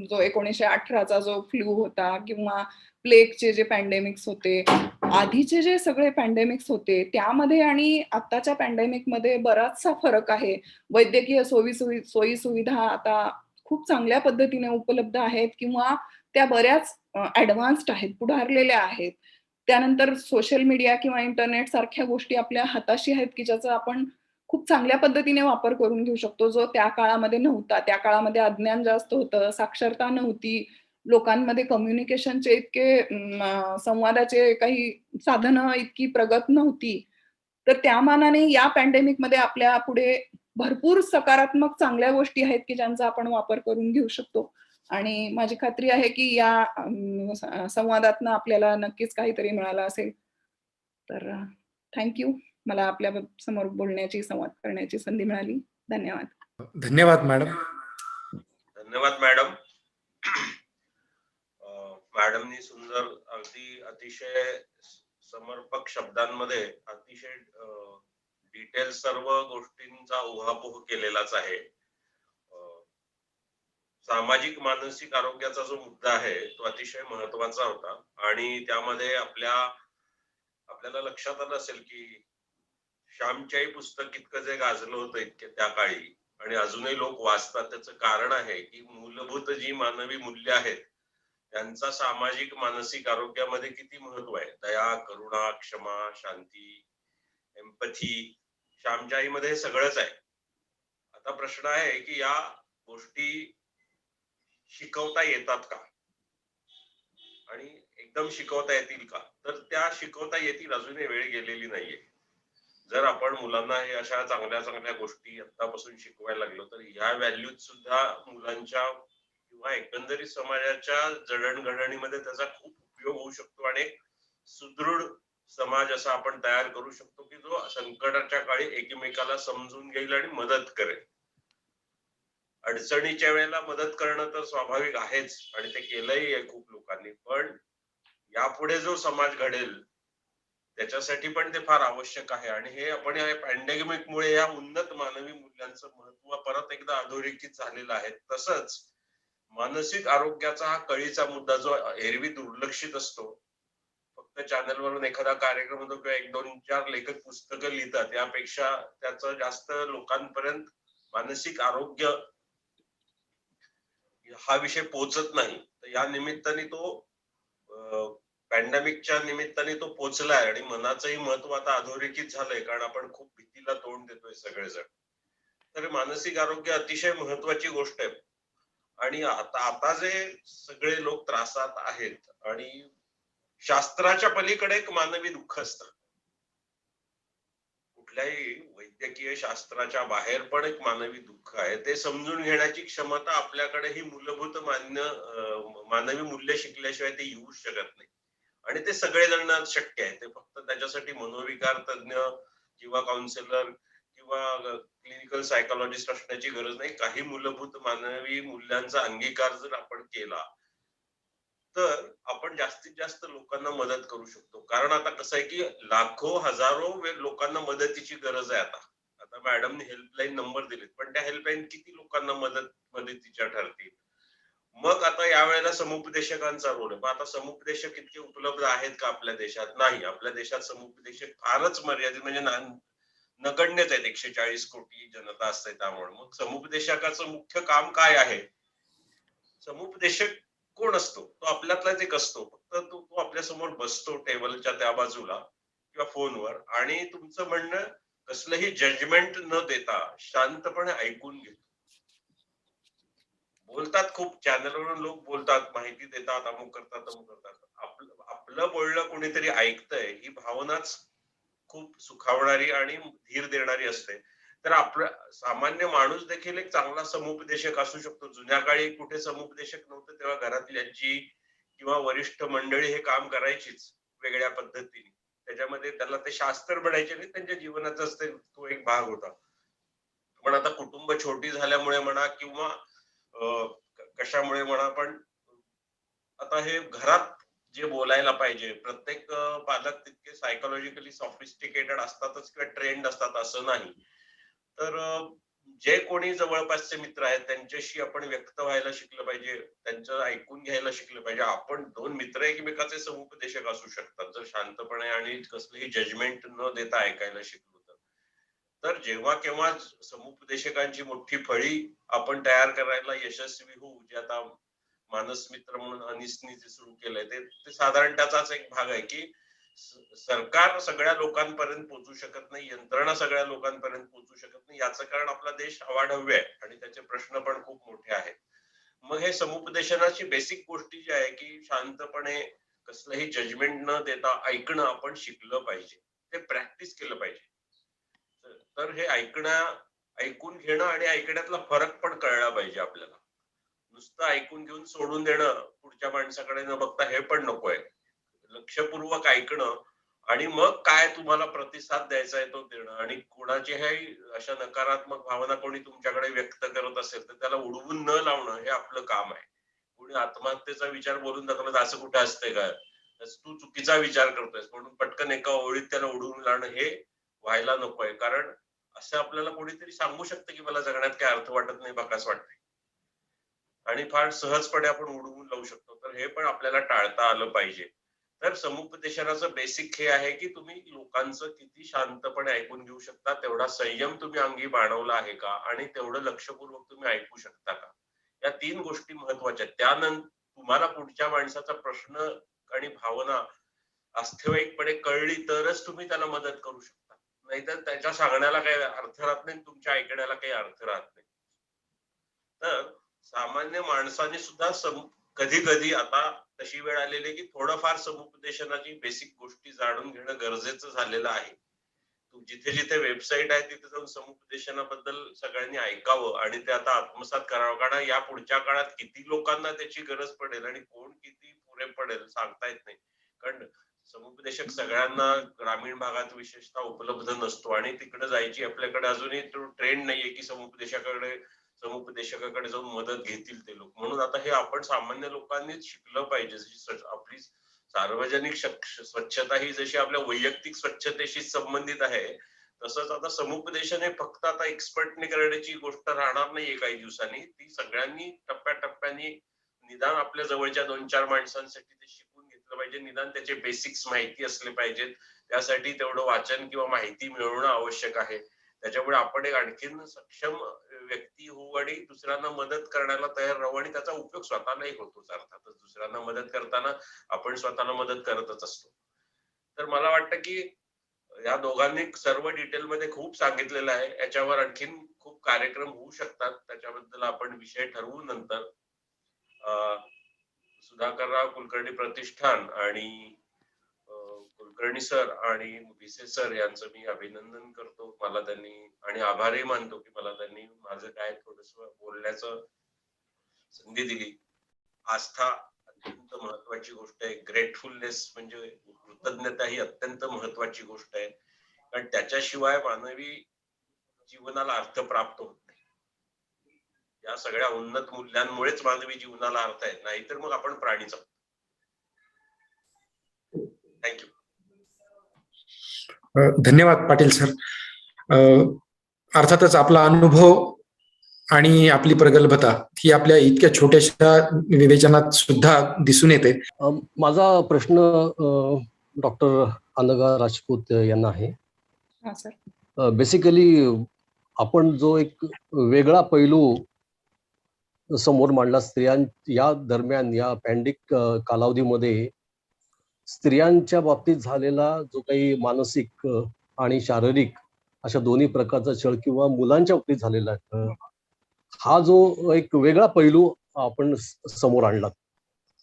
जो 1918चा जो फ्लू होता किंवा प्लेगचे जे पॅन्डेमिक्स होते, आधीचे जे सगळे पॅन्डेमिक्स होते, त्यामध्ये आणि आत्ताच्या पॅन्डेमिकमध्ये बराचसा फरक आहे. वैद्यकीय सोयी-सुविधा आता खूप चांगल्या पद्धतीने उपलब्ध आहेत किंवा त्या बऱ्याच ॲडव्हान्स्ड आहेत, पुढारलेल्या आहेत. त्यानंतर सोशल मीडिया किंवा इंटरनेट सारख्या गोष्टी आपल्या हाताशी आहेत, की ज्याचा आपण खूप चांगल्या पद्धतीने वापर करून घेऊ शकतो, जो त्या काळामध्ये नव्हता. त्या काळामध्ये अज्ञान जास्त होतं, साक्षरता नव्हती, लोकांमध्ये कम्युनिकेशनचे इतके संवादाचे काही साधनं इतकी प्रगत नव्हती. तर त्या मानाने या पॅन्डेमिकमध्ये आपल्या पुढे भरपूर सकारात्मक चांगल्या गोष्टी आहेत, की ज्यांचा आपण वापर करून घेऊ शकतो. आणि माझी खात्री आहे, की या संवादातनं आपल्याला नक्कीच काहीतरी मिळालं असेल. तर मला आपल्या समोर बोलण्याची, संवाद करण्याची संधी मिळाली. धन्यवाद. धन्यवाद मॅडम. धन्यवाद मॅडम. मॅडमनी सुंदर अतिशय समर्पक शब्दांमध्ये अतिशय डिटेल सर्व गोष्टींचा उहापोह केलेलाच आहे. सामाजिक मानसिक आरोग्याचा जो मुद्दा आहे तो अतिशय महत्वाचा होता आणि त्यामध्ये आपल्याला लक्षात आलं असेल की श्यामच्याई पुस्तक इतकं जे गाजलं होतं इतके त्या काळी आणि अजूनही लोक वाचतात, त्याचं कारण आहे की मूलभूत जी मानवी मूल्य आहेत त्यांचा सामाजिक मानसिक आरोग्यामध्ये किती महत्व आहे. दया, करुणा, क्षमा, शांती, एम्पथी, श्यामच्या आईमध्ये हे सगळंच आहे. आता प्रश्न आहे की या गोष्टी शिकवता येतात का आणि एकदम शिकवता येतील का? तर त्या शिकवता येतील, अजूनही वेळ गेलेली नाहीये. जर आपण मुलांना हे अशा चांगल्या चांगल्या गोष्टी आतापासून शिकवायला लागलो तर ह्या व्हॅल्यूज सुद्धा मुलांच्या किंवा एकंदरीत समाजाच्या जडणघडणीमध्ये त्याचा खूप उपयोग होऊ शकतो आणि सुदृढ समाज असा आपण तयार करू शकतो की जो संकटाच्या काळी एकमेकाला समजून घेईल आणि मदत करेल. अडचणीच्या वेळेला मदत करणं तर स्वाभाविक आहेच आणि ते केलंही आहे खूप लोकांनी, पण यापुढे जो समाज घडेल त्याच्यासाठी पण ते फार आवश्यक आहे. आणि हे आपण या पॅन्डेमिक मुळे या उन्नत मानवी मूल्यांचं महत्व परत एकदा अधोरेखित झालेलं आहे. तसंच मानसिक आरोग्याचा हा कळीचा मुद्दा जो एरवी दुर्लक्षित असतो, फक्त चॅनलवरून एखादा कार्यक्रम होतो किंवा 1-2-4 लेखक पुस्तकं लिहितात, यापेक्षा त्याचं जास्त लोकांपर्यंत मानसिक आरोग्य हा विषय पोहोचत नाही. तर या निमित्ताने तो पॅन्डेमिकच्या निमित्ताने तो पोहोचलाय आणि मनाचंही महत्व आता अधोरेखित झालंय, कारण आपण खूप भीतीला तोंड देतोय सगळेजण. तर मानसिक आरोग्य अतिशय महत्वाची गोष्ट आहे. आणि आता आता जे सगळे लोक त्रासात आहेत आणि शास्त्राच्या पलीकडे एक मानवी दुःख असतं. कुठल्याही वैद्यकीय शास्त्राच्या बाहेर पण एक मानवी दुःख आहे. ते समजून घेण्याची क्षमता आपल्याकडे ही मूलभूत मानवी मूल्य शिकल्याशिवाय ते येऊच शकत नाही. आणि ते सगळेजणांना शक्य आहे. ते फक्त त्याच्यासाठी मनोविकार तज्ञ किंवा काउन्सिलर किंवा क्लिनिकल सायकॉलॉजिस्ट असण्याची गरज नाही. काही मूलभूत मानवी मूल्यांचा अंगीकार जर आपण केला, तर आपण जास्तीत जास्त लोकांना मदत करू शकतो. कारण आता कसं आहे, की लाखो, हजारो लोकांना मदतीची गरज आहे आता. आता मॅडमनी हेल्पलाईन नंबर दिलेत, पण त्या हेल्पलाईन किती लोकांना मदतीच्या ठरतील? मग आता यावेळेला समुपदेशकांचा रोल आहे. मग आता समुपदेशक इतके उपलब्ध आहेत का आपल्या देशात? नाही. आपल्या देशात समुपदेशक फारच मर्यादित म्हणजे नगण्यच आहेत. 140 कोटी जनता असते त्यामुळे. मग समुपदेशकाचं मुख्य काम काय आहे? समुपदेशक कोण असतो? तो आपल्यातलाच एक असतो. फक्त तो तो आपल्यासमोर बसतो टेबलच्या त्या बाजूला किंवा फोनवर आणि तुमचं म्हणणं कसलंही जजमेंट न देता शांतपणे ऐकून घेतो. बोलतात खूप चॅनलवरून लोक बोलतात, माहिती देतात, अमुक करतात, तमुक करतात. आपलं आपलं बोलणं कोणीतरी ऐकतंय ही भावनाच खूप सुखावणारी आणि धीर देणारी असते. तर आपला सामान्य माणूस देखील एक चांगला समुपदेशक असू शकतो. जुन्या काळी कुठे समुपदेशक नव्हतं तेव्हा घरातली आजी किंवा वरिष्ठ मंडळी हे काम करायचीच वेगळ्या पद्धतीने. त्याच्यामध्ये त्याला ते शास्त्र म्हणायचे नाही, त्यांच्या जीवनाचाच तो एक भाग होता. पण आता कुटुंब छोटी झाल्यामुळे म्हणा किंवा कशामुळे म्हणा पण आता हे घरात जे बोलायला पाहिजे प्रत्येक पालक तितके सायकोलॉजिकली सॉफिस्टिकेटेड असतातच किंवा ट्रेंड असतात असं नाही. तर जे कोणी जवळपासचे मित्र आहेत त्यांच्याशी आपण व्यक्त व्हायला शिकलं पाहिजे. त्यांचं ऐकून घ्यायला शिकलं पाहिजे. आपण 2 मित्र एकमेकाचे समुपदेशक असू शकतात. जर शांतपणे आणि कसलीही जजमेंट न देता ऐकायला शिकलो तर. तर जेव्हा केव्हा समुपदेशकांची मोठी फळी आपण तयार करायला यशस्वी होऊ, जे आता मानस मित्र म्हणून अनिसनी जे सुरू केलंय ते साधारण त्याचाच एक भाग आहे, की सरकार सगळ्या लोकांपर्यंत पोहोचू शकत नाही, यंत्रणा सगळ्या लोकांपर्यंत पोहोचू शकत नाही. याचं कारण आपला देश अवाढव्य आहे आणि त्याचे प्रश्न पण खूप मोठे आहेत. मग हे समुपदेशनाची बेसिक गोष्टी जी आहे, की शांतपणे कसलंही जजमेंट न देता ऐकणं आपण शिकलं पाहिजे. ते प्रॅक्टिस केलं पाहिजे. तर हे ऐकून घेणं आणि ऐकण्यातला फरक पण कळला पाहिजे आपल्याला. नुसतं ऐकून घेऊन सोडून देणं, पुढच्या माणसाकडे न बघता हे पण नकोय. लक्षपूर्वक ऐकणं आणि मग काय तुम्हाला प्रतिसाद द्यायचा आहे तो देणं आणि कोणाच्याही अशा नकारात्मक भावना कोणी तुमच्याकडे व्यक्त करत असेल, तर त्याला उडवून न लावणं हे आपलं काम आहे. कोणी आत्महत्येचा विचार बोलून दाखवलं, असं कुठे असतंय का? तू चुकीचा विचार करतोयस म्हणून पटकन एका ओळीत त्याला उडवून लावणं हे व्हायला नकोय. कारण असं आपल्याला कोणीतरी सांगू शकतं, की मला जगण्यात काही अर्थ वाटत नाही, बाकास वाटते. आणि फार सहजपणे आपण उडवून लावू शकतो. तर हे पण आपल्याला टाळता आलं पाहिजे. तर समुपदेशनाचं बेसिक हे आहे, की तुम्ही लोकांचं किती शांतपणे ऐकून घेऊ शकता, तेवढा संयम तुम्ही अंगी बाणवला आहे का? आणि तेवढं लक्षपूर्वक तुम्ही ऐकू शकता का? या 3 गोष्टी महत्त्वाच्या आहेत. तुम्हाला पुढच्या माणसाचा प्रश्न आणि भावना वास्तविकपणे कळली तरच तुम्ही त्याला मदत करू शकता. नाहीतर त्याच्या सांगण्याला काही अर्थ राहत नाही, तुमच्या ऐकण्याला काही अर्थ राहत नाही. तर सामान्य माणसाने सुद्धा कधी-कधी आता तशी वेळ आलेली आहे, की थोडंफार समुपदेशनाची बेसिक गोष्टी जाणून घेणं गरजेचं झालेलं आहे. जिथे-जिथे वेबसाईट आहे तिथे जाऊन समुपदेशनाबद्दल सगळ्यांनी ऐकावं आणि ते आता आत्मसात करावं. कारण या पुढच्या काळात किती लोकांना त्याची गरज पडेल आणि कोण किती पुरे पडेल सांगता येत नाही. कारण समुपदेशक सगळ्यांना ग्रामीण भागात विशेषतः उपलब्ध नसतो आणि तिकडे जायची आपल्याकडे अजूनही तो ट्रेंड नाहीये, की समुपदेशकाकडे जाऊन मदत घेतील ते लोक. म्हणून आता हे आपण सामान्य लोकांनीच शिकलं पाहिजे. आपली सार्वजनिक स्वच्छता ही जशी आपल्या वैयक्तिक स्वच्छतेशी संबंधित आहे, तसंच आता समुपदेशन हे फक्त आता एक्सपर्टने करण्याची गोष्ट राहणार नाहीये काही दिवसांनी. ती सगळ्यांनी टप्प्याटप्प्याने निदान आपल्या जवळच्या 2-4 माणसांसाठी ते शिकून घेतलं पाहिजे. निदान त्याचे बेसिक्स माहिती असले पाहिजेत. त्यासाठी तेवढं वाचन किंवा माहिती मिळवणं आवश्यक आहे. त्याच्यामुळे आपण एक आणखीन सक्षम व्यक्ती होऊ आणि दुसऱ्यांना मदत करण्याला तयार राहू आणि त्याचा उपयोग स्वतःलाही होतोच. अर्थातच दुसऱ्यांना मदत करताना आपण स्वतःला मदत करतच असतो. तर मला वाटतं की या दोघांनी सर्व डिटेलमध्ये खूप सांगितलेलं आहे. याच्यावर आणखीन खूप कार्यक्रम होऊ शकतात. त्याच्याबद्दल आपण विषय ठरवू नंतर. सुधाकरराव कुलकर्णी प्रतिष्ठान आणि कुलकर्णी सर आणि भिसे सर यांचं मी अभिनंदन करतो. मला त्यांनी आणि आभारही मानतो की मला त्यांनी माझं काय थोडंसं बोलण्याचं संधी दिली. आस्था अत्यंत महत्वाची गोष्ट आहे. ग्रेटफुलनेस म्हणजे कृतज्ञता ही अत्यंत महत्वाची गोष्ट आहे. कारण त्याच्याशिवाय मानवी जीवनाला अर्थ प्राप्त होत नाही. या सगळ्या उन्नत मूल्यांमुळेच मानवी जीवनाला अर्थ आहे. नाहीतर मग आपण प्राणीच आहोत. थँक्यू. धन्यवाद पाटील सर. अर्थातच आपला अनुभव आणि आपली प्रगल्भता ही आपल्या इतक्या छोट्याशा विवेचनात सुद्धा दिसून येते. माझा प्रश्न डॉक्टर अनघा राजपूत यांना आहे. हा सर. बेसिकली आपण जो एक वेगळा पैलू समोर मांडला स्त्रियां या दरम्यान या पॅन्डेमिक कालावधीमध्ये स्त्रियांच्या बाबतीत झालेला जो काही मानसिक आणि शारीरिक अशा दोन्ही प्रकारचा छळ किंवा मुलांच्या बाबतीत झालेला हा जो एक वेगळा पैलू आपण समोर आणला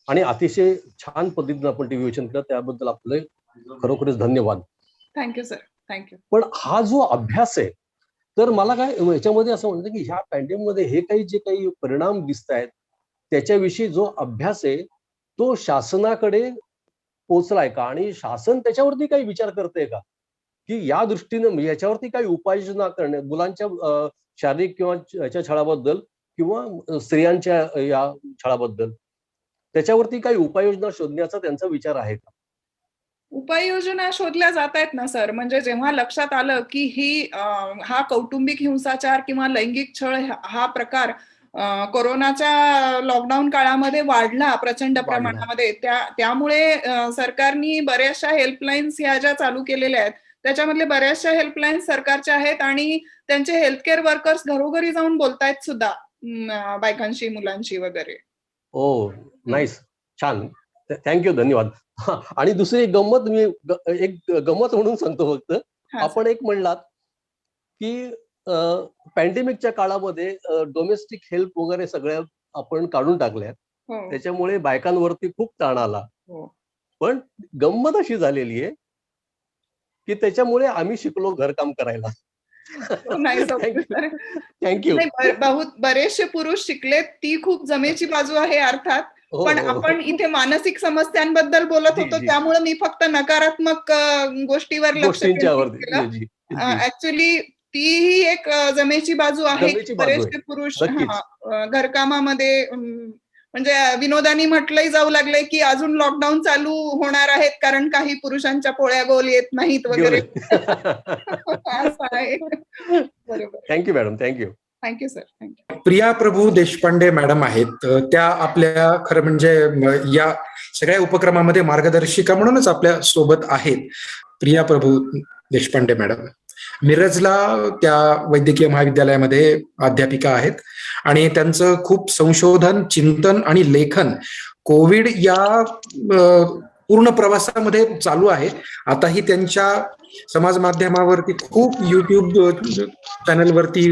आणि अतिशय छान पद्धतीने आपण ते विवेचन केलं, त्याबद्दल आपले खरोखरच धन्यवाद. Thank you sir. थँक्यू. पण हा जो अभ्यास आहे, तर मला काय याच्यामध्ये असं म्हणतं की ह्या पॅन्डेमिक मध्ये हे काही जे काही परिणाम दिसत आहेत त्याच्याविषयी जो अभ्यास आहे तो शासनाकडे पोहोचलाय का आणि शासन त्याच्यावरती काही विचार करते का की या दृष्टीने याच्यावरती काही उपाययोजना करणे मुलांच्या शारीरिक किंवा याच्या छळाबद्दल किंवा स्त्रियांच्या या छळाबद्दल त्याच्यावरती काही उपाययोजना शोधण्याचा त्यांचा विचार आहे का? उपाययोजना शोधल्या जात आहेत ना सर. म्हणजे जेव्हा लक्षात आलं की हा कौटुंबिक हिंसाचार किंवा लैंगिक छळ हा प्रकार कोरोनाच्या लॉकडाऊन काळामध्ये वाढला प्रचंड प्रमाणामध्ये, त्यामुळे सरकारनी बऱ्याचशा हेल्पलाईन्स ह्या ज्या चालू केलेल्या आहेत त्याच्यामधले बऱ्याचशा हेल्पलाईन्स सरकारच्या आहेत आणि त्यांचे हेल्थकेअर वर्कर्स घरोघरी जाऊन बोलतायत सुद्धा बायकांशी, मुलांशी वगैरे. ओ नाईस, छान, थँक्यू, धन्यवाद. आणि दुसरी एक गंमत मी एक गंमत म्हणून सांगतो फक्त. आपण एक म्हणलात की पॅन्डेमिकच्या काळामध्ये डोमेस्टिक हेल्प वगैरे सगळ्या आपण काढून टाकल्या, त्याच्यामुळे बायकांवरती खूप ताण आला. पण गंमत अशी झालेली आहे की त्याच्यामुळे आम्ही शिकलो घरकाम करायला. थँक्यू. बरेचसे पुरुष शिकलेत, ती खूप जमेची बाजू आहे अर्थात. पण आपण इथे मानसिक समस्यांबद्दल बोलत होतो त्यामुळे मी फक्त नकारात्मक गोष्टीवर लक्ष केंद्रित केलं. ऍक्च्युली तीही एक जमेची बाजू आहे. बरेचसे पुरुष घरकामामध्ये म्हणजे विनोदानी म्हटलंही जाऊ लागलंय की अजून लॉकडाऊन चालू होणार आहेत कारण काही पुरुषांच्या पोळ्या गोल येत नाहीत वगैरे. असं आहे. बरोबर. Thank you madam. Thank you. Thank you sir. Thank you. Priya Prabhu Deshpande madam आहेत. त्या आपल्या खरं म्हणजे या सगळ्या उपक्रमामध्ये मार्गदर्शिका म्हणूनच आपल्या सोबत आहेत. प्रिया प्रभू देशपांडे मॅडम मिरजला त्या वैद्यकीय महाविद्यालयामध्ये अध्यापिका आहेत आणि त्यांचं खूप संशोधन, चिंतन आणि लेखन कोविड या पूर्ण प्रवासामध्ये चालू आहे. आताही त्यांच्या समाज माध्यमावरती खूप युट्यूब चॅनलवरती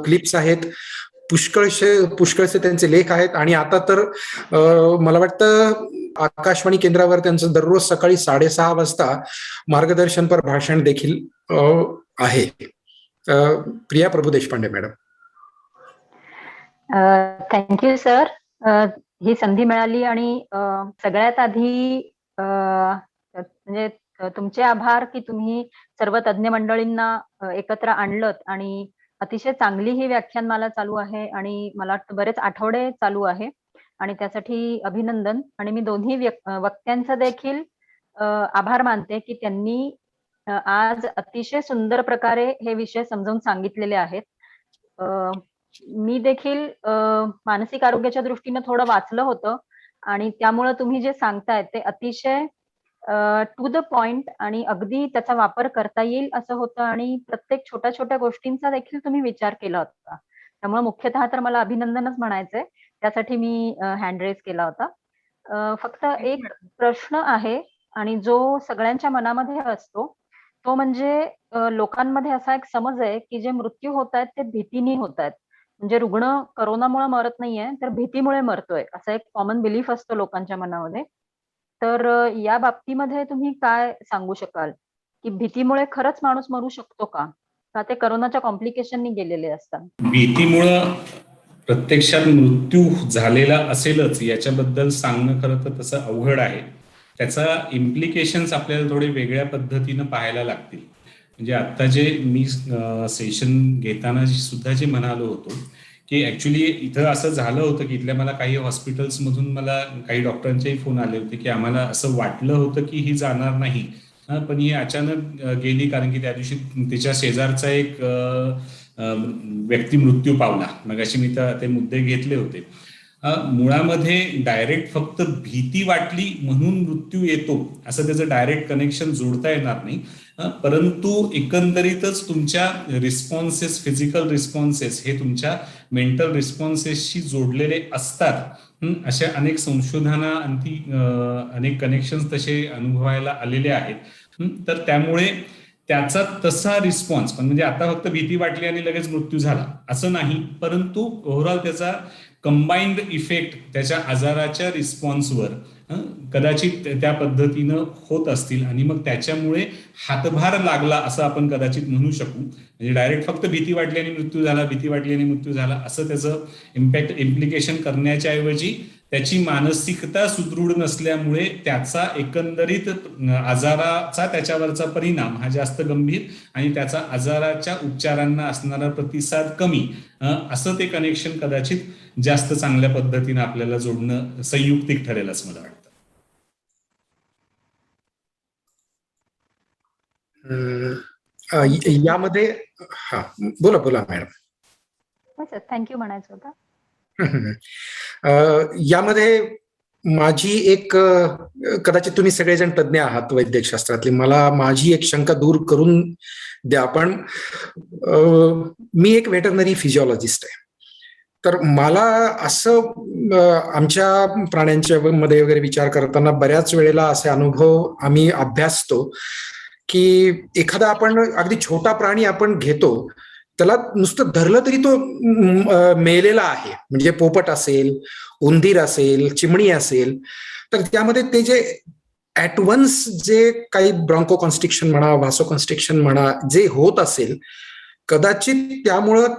क्लिप्स आहेत, पुष्कळसे त्यांचे लेख आहेत आणि आता तर मला वाटतं आकाशवाणी केंद्रावर त्यांचं दररोज सकाळी 6:30 वाजता मार्गदर्शनपर भाषण देखील आहे. Priya Prabhu Deshpande madam. Thank you sir. ही संधी मिळाली आणि सगळ्यात आधी म्हणजे तुमचे आभार की तुम्ही सर्व तज्ञ मंडळींना एकत्र आणलत आणि अतिशय चांगली ही व्याख्यानमाला चालू आहे आणि मला वाटतं बरेच आठवडे चालू आहे आणि त्यासाठी अभिनंदन. आणि मी दोन्ही वक्त्यांचा देखील आभार मानते की त्यांनी आज अतिशय सुंदर प्रकारे हे विषय समजावून सांगितलेले आहेत. मी देखील मानसिक आरोग्याच्या दृष्टीने थोडं वाचलं होतं आणि त्यामुळे तुम्ही जे सांगताय ते अतिशय टू द पॉइंट आणि अगदी त्याचा वापर करता येईल असं होतं आणि प्रत्येक छोट्या छोट्या गोष्टींचा देखील तुम्ही विचार केला होता. त्यामुळे मुख्यतः तर मला अभिनंदनच म्हणायचंय. त्यासाठी मी हँड रेज केला होता. फक्त एक प्रश्न आहे आणि जो सगळ्यांच्या मनामध्ये असतो, तो म्हणजे लोकांमध्ये असा एक समज आहे, की जे मृत्यू होतायत ते भीतीने होतायत. म्हणजे रुग्ण कोरोनामुळे मरत नाहीये, तर भीतीमुळे मरतोय, असा एक कॉमन बिलीफ असतो लोकांच्या मनामध्ये. तर या बाबतीमध्ये तुम्ही काय सांगू शकाल, की भीतीमुळे खरंच माणूस मरू शकतो का? का ते कोरोनाच्या कॉम्प्लिकेशननी गेलेले असतात? भीतीमुळं प्रत्यक्षात मृत्यू झालेला असेलच याच्याबद्दल सांगणं खरं तर तसं अवघड आहे. त्याचा इम्प्लिकेशन्स आपल्याला थोडे वेगळ्या पद्धतीनं पाहायला लागतील. म्हणजे आता जे मी सेशन घेताना सुद्धा जे म्हणालो होतो की ऍक्च्युली इथं असं झालं होतं की इथल्या मला काही हॉस्पिटल्समधून मला काही डॉक्टरांचेही फोन आले होते की आम्हाला असं वाटलं होतं की ही जाणार नाही, पण ही अचानक गेली कारण की त्या दिवशी तिच्या शेजारचा एक व्यक्ती मृत्यू पावला. मग अशी मी ते मुद्दे घेतले होते. मुळामध्ये डायरेक्ट फक्त भीती वाटली म्हणून मृत्यू येतो असं त्याचं डायरेक्ट कनेक्शन जोडता येणार नाही. परंतु एकंदरीतच तुमच्या रिस्पॉन्सेस, फिजिकल रिस्पॉन्सेस हे तुमच्या मेंटल रिस्पॉन्सेसशी जोडलेले असतात. अशा अनेक संशोधनाअंती अनेक कनेक्शन्स तसे अनुभवायला आलेले आहेत. तर त्यामुळे त्याचा तसा रिस्पॉन्स, पण म्हणजे आता फक्त भीती वाटली आणि लगेच मृत्यू झाला असं नाही, परंतु ओव्हरऑल त्याचा कंबाईंड इफेक्ट त्याच्या आजाराच्या रिस्पॉन्सवर कदाचित त्या पद्धतीनं होत असतील आणि मग त्याच्यामुळे हातभार लागला असं आपण कदाचित म्हणू शकू. म्हणजे डायरेक्ट फक्त भीती वाटली आणि मृत्यू झाला, भीती वाटली आणि मृत्यू झाला असं त्याचं इम्प्लिकेशन करण्याच्या ऐवजी त्याची मानसिकता सुदृढ नसल्यामुळे त्याचा एकंदरीत आजाराचा त्याच्यावरचा परिणाम हा जास्त गंभीर आणि त्याचा आजाराच्या उपचारांना असणारा प्रतिसाद कमी, असं ते कनेक्शन कदाचित जास्त चांगल्या पद्धतीने आपल्याला जोडणं संयुक्तिक ठरेल असं मला वाटतं. यामध्ये हा बोला बोला मॅडम. थँक्यू म्हणायचं होतं. यामध्ये माझी एक कदाचित तुम्ही सगळेजण तज्ज्ञ आहात वैद्यकशास्त्रातले, मला माझी एक शंका दूर करून द्या. पण मी एक वेटरनरी फिजिओलॉजिस्ट आहे, तर मला असं आमच्या प्राण्यांच्या मध्ये वगैरे विचार करताना बऱ्याच वेळेला असे अनुभव आम्ही अभ्यासतो की एखादा आपण अगदी छोटा प्राणी आपण घेतो, त्याला नुसतं धरलं तरी तो मेलेला आहे. म्हणजे पोपट असेल, उंदीर असेल, चिमणी असेल, तर त्यामध्ये ते जे ऍट वन्स जे काही ब्रॉन्को कॉन्स्ट्रिक्शन म्हणा, व्हासो कॉन्स्ट्रिक्शन म्हणा जे होत असेल, कदाचित त्यामुळं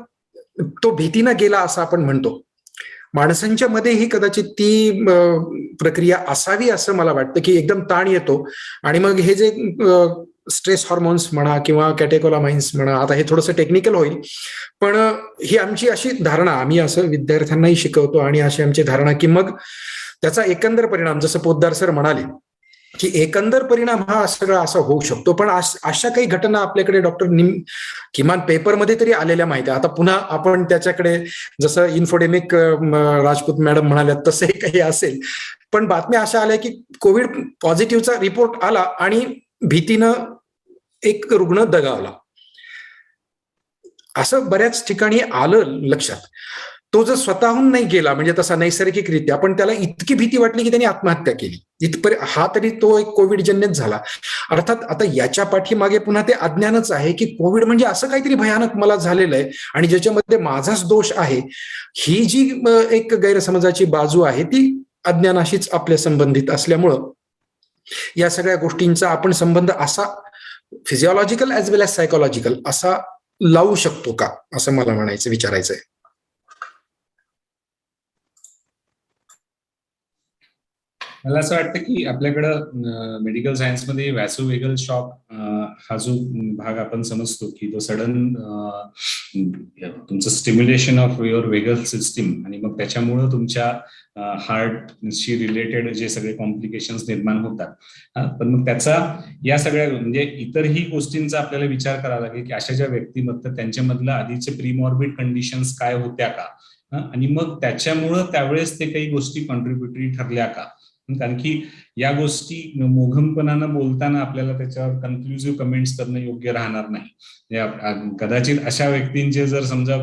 तो भीतीनं गेला असं आपण म्हणतो. माणसांच्या मध्येही कदाचित ती प्रक्रिया असावी असं मला वाटतं की एकदम ताण येतो आणि मग हे जे स्ट्रेस हॉर्मोन्स म्हणा किंवा कॅटेकोलामाइन्स म्हणा, आता हे थोडंसं टेक्निकल होईल, पण ही आमची अशी धारणा, आम्ही असं विद्यार्थ्यांनाही शिकवतो आणि अशी आमची धारणा की मग त्याचा एकंदर परिणाम, जसं पोद्दार सर म्हणाले की एकंदर परिणाम हा सगळा असा होऊ शकतो. पण अशा काही घटना आपल्याकडे डॉक्टर किमान पेपरमध्ये तरी आलेल्या माहिती आहे. आता पुन्हा आपण त्याच्याकडे जसं इन्फोडेमिक राजपूत मॅडम म्हणाल्या तसंही काही असेल, पण बातम्या अशा आल्या की कोविड पॉझिटिव्हचा रिपोर्ट आला आणि भीतीनं एक रुग्ण दगावला, असं बऱ्याच ठिकाणी आलं लक्षात. तो जर स्वतःहून नाही गेला म्हणजे तसा नैसर्गिकरित्या, पण त्याला इतकी भीती वाटली की त्यांनी आत्महत्या केली, इथपर्यंत हा तरी तो एक कोविडजन्यच झाला. अर्थात आता याच्या पाठीमागे पुन्हा ते अज्ञानच आहे की कोविड म्हणजे असं काहीतरी भयानक मला झालेलं आहे आणि ज्याच्यामध्ये माझाच दोष आहे. ही जी एक गैरसमजाची बाजू आहे ती अज्ञानाशीच आपल्या संबंधित असल्यामुळं या सगळ्या गोष्टींचा आपण संबंध असा फिजिओलॉजिकल ऍज वेल एज सायकोलॉजिकल असा लावू शकतो का, असं मला म्हणायचं, विचारायचंय. मला असं वाटतं की आपल्याकडं मेडिकल सायन्समध्ये व्हॅसोवेगल शॉक हा जो भाग आपण समजतो की तो सडन तुमचं stimulation of your vagal system आणि मग त्याच्यामुळं तुमच्या हार्टशी रिलेटेड जे सगळे कॉम्प्लिकेशन्स निर्माण होतात. पण मग त्याचा या सगळ्या म्हणजे इतरही गोष्टींचा आपल्याला विचार करावा लागेल की अशा ज्या व्यक्तिमत्व त्यांच्यामधलं आधीचे प्रीमॉर्बिड कंडिशन्स काय होत्या का, आणि मग त्याच्यामुळं त्यावेळेस ते काही गोष्टी कॉन्ट्रीब्युटरी ठरल्या का. कारण की या गोष्टी मोघमपणानं बोलताना आपल्याला त्याच्यावर कन्क्लुसिव्ह कमेंट्स करणं योग्य राहणार नाही. कदाचित अशा व्यक्तींचे जर समजा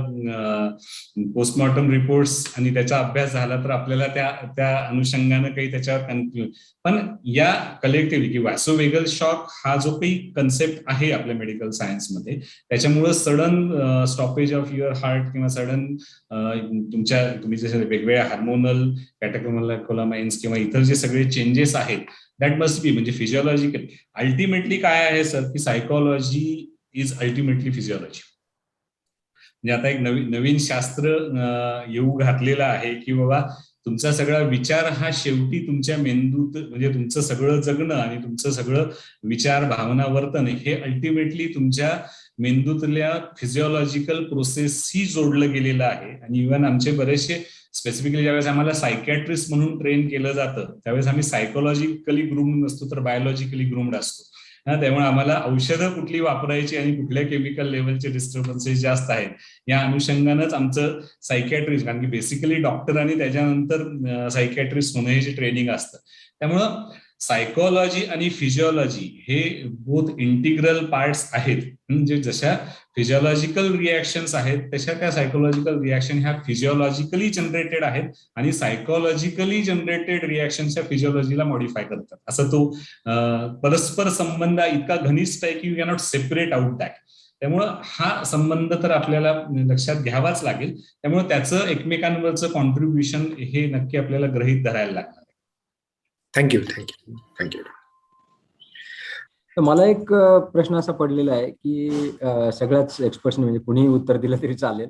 पोस्टमॉर्टम रिपोर्ट्स आणि त्याचा अभ्यास झाला तर आपल्याला त्या अनुषंगानं काही त्याच्यावर पण या कलेक्टिव्हली की व्हॅसोवेगल शॉक हा जो काही कन्सेप्ट आहे आपल्या मेडिकल सायन्समध्ये, त्याच्यामुळे sudden stoppage of your heart किंवा सडन तुम्ही जसे वेगवेगळ्या हार्मोनल कॅटेकोलामाइन्स किंवा इतर जे सगळे चेंजेस आहेत दॅट मस्ट बी म्हणजे फिजिओलॉजिकल. अल्टिमेटली काय आहे सर की सायकोलॉजी इज अल्टिमेटली फिजिओलॉजी. म्हणजे आता एक नवीन शास्त्र येऊ घातलेलं आहे की बाबा तुमचा सगळा विचार हा शेवटी तुमच्या मेंदूत म्हणजे तुमचं सगळं जगणं आणि तुमचं सगळं विचार भावना वर्तन हे अल्टिमेटली तुमच्या मेंदूतल्या फिजिओलॉजिकल प्रोसेसशी जोडलं गेलेलं आहे. आणि इव्हन आमचे बरेचसे स्पेसिफिकली ज्यावेळेस आम्हाला सायकॅट्रिस्ट म्हणून ट्रेन केलं जातं त्यावेळेस आम्ही सायकोलॉजिकली ग्रूम्ड नसतो तर बायोलॉजिकली ग्रूम्ड असतो. त्यामुळे आम्हाला औषधं कुठली वापरायची आणि कुठल्या केमिकल लेवलचे डिस्टर्बन्सेस जास्त आहेत या अनुषंगानंच आमचं सायकॅट्रिस्ट, कारण की बेसिकली डॉक्टर आणि त्याच्यानंतर सायकॅट्रिस्ट होणं हे जे ट्रेनिंग असतं. त्यामुळं सायकोलॉजी आणि फिजिओलॉजी हे बोथ इंटिग्रल पार्ट्स आहेत. म्हणजे जशा फिजिओलॉजिकल रिॲक्शन्स आहेत तशा त्या सायकोलॉजिकल रिॲक्शन ह्या फिजिओलॉजिकली जनरेटेड आहेत आणि सायकोलॉजिकली जनरेटेड रिॲक्शन्सच्या फिजिओलॉजीला मॉडिफाय करतात. असं तो परस्पर संबंध इतका घनिष्ठ आहे की you cannot separate out that. त्यामुळं हा संबंध तर आपल्याला लक्षात घ्यावाच लागेल. त्यामुळे त्याचं एकमेकांवरचं कॉन्ट्रीब्युशन हे नक्की आपल्याला गृहीत धरायला लागणार. थँक्यू. तर मला एक प्रश्न असा पडलेला आहे की सगळ्याच एक्सपर्ट्सनी म्हणजे कुणीही उत्तर दिलं तरी चालेल.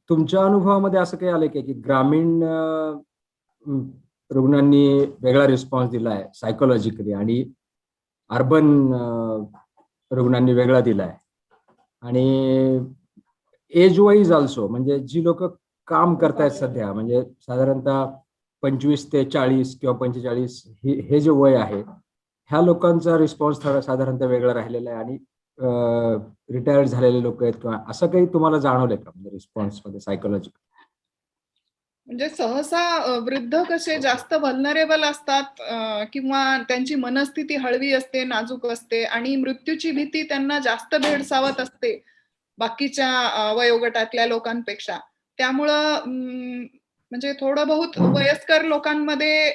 तुमच्या अनुभवामध्ये असं काही आलंय की ग्रामीण रुग्णांनी वेगळा रिस्पॉन्स दिला आहे सायकोलॉजिकली आणि अर्बन रुग्णांनी वेगळा दिला आहे, आणि एज वाईज ऑल्सो म्हणजे जी लोक काम करतायत सध्या म्हणजे साधारणतः 25 ते 40 किंवा 45 हे जे वय आहे ह्या लोकांचा रिस्पॉन्स साधारणतः वेगळा राहिलेला आहे आणि रिटायर्ड झालेले लोक आहेत किंवा असं काही तुम्हाला जाणवलंय का म्हणजे रिस्पॉन्स मध्ये सायकोलॉजिकल? म्हणजे सहसा वृद्ध कसे जास्त व्हल्नरेबल असतात किंवा त्यांची मनस्थिती हळवी असते, नाजूक असते आणि मृत्यूची भीती त्यांना जास्त भेडसावत असते बाकीच्या वयोगटातल्या लोकांपेक्षा. त्यामुळं म्हणजे थोडं बहुत वयस्कर लोकांमध्ये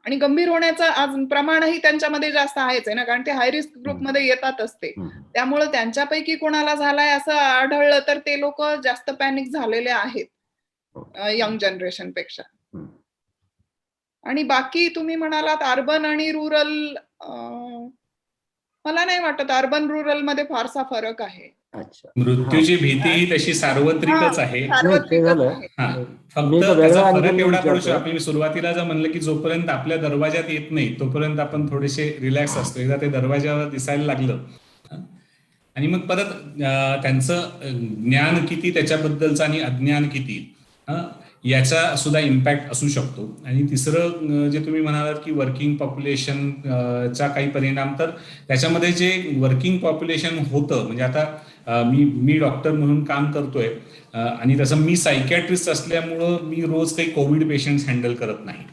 आणि गंभीर होण्याचं आज प्रमाणही त्यांच्यामध्ये जास्त आहेच आहे ना, कारण ते हाय रिस्क ग्रुपमध्ये येतात असते. त्यामुळे त्यांच्यापैकी कोणाला झालाय असं आढळलं तर ते लोक जास्त पॅनिक झालेले आहेत यंग जनरेशन पेक्षा. आणि बाकी तुम्ही म्हणालात अर्बन आणि रुरल, मला नाही वाटत अर्बन रुरल मध्ये फारसा फरक आहे. मृत्यूची भीती ही तशी सार्वत्रिकच आहे. फक्त त्याचा फरक एवढा पडू शकतो. आपण सुरुवातीला जर म्हणलं की जोपर्यंत आपल्या दरवाजात येत नाही तोपर्यंत आपण थोडेसे रिलॅक्स असतो. एकदा ते दरवाजावर दिसायला लागलं आणि मग परत त्यांचं ज्ञान किती त्याच्याबद्दलचं आणि अज्ञान किती याचा सुद्धा इम्पॅक्ट असू शकतो. आणि तिसरं जे तुम्ही म्हणालात की वर्किंग पॉप्युलेशनचा काही परिणाम, तर त्याच्यामध्ये जे वर्किंग पॉप्युलेशन होतं म्हणजे आता मी डॉक्टर म्हणून काम करतोय आणि तसं मी सायकॅट्रिस्ट असल्यामुळं मी रोज काही कोविड पेशंट्स हँडल करत नाही.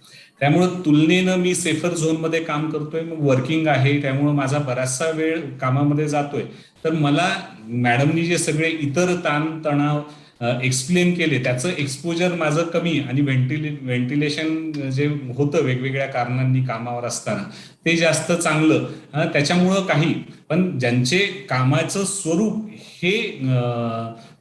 त्यामुळं तुलनेनं मी सेफर झोनमध्ये काम करतोय, मग वर्किंग आहे त्यामुळं माझा बराचसा वेळ कामामध्ये जातोय. तर मला मॅडमनी जे सगळे इतर ताण तणाव एक्सप्लेन केले त्याचं एक्सपोजर माझं कमी आणि व्हेंटिलेशन जे होतं वेगवेगळ्या कारणांनी कामावर असताना ते जास्त चांगलं. त्याच्यामुळं काही पण ज्यांचे कामाचं स्वरूप हे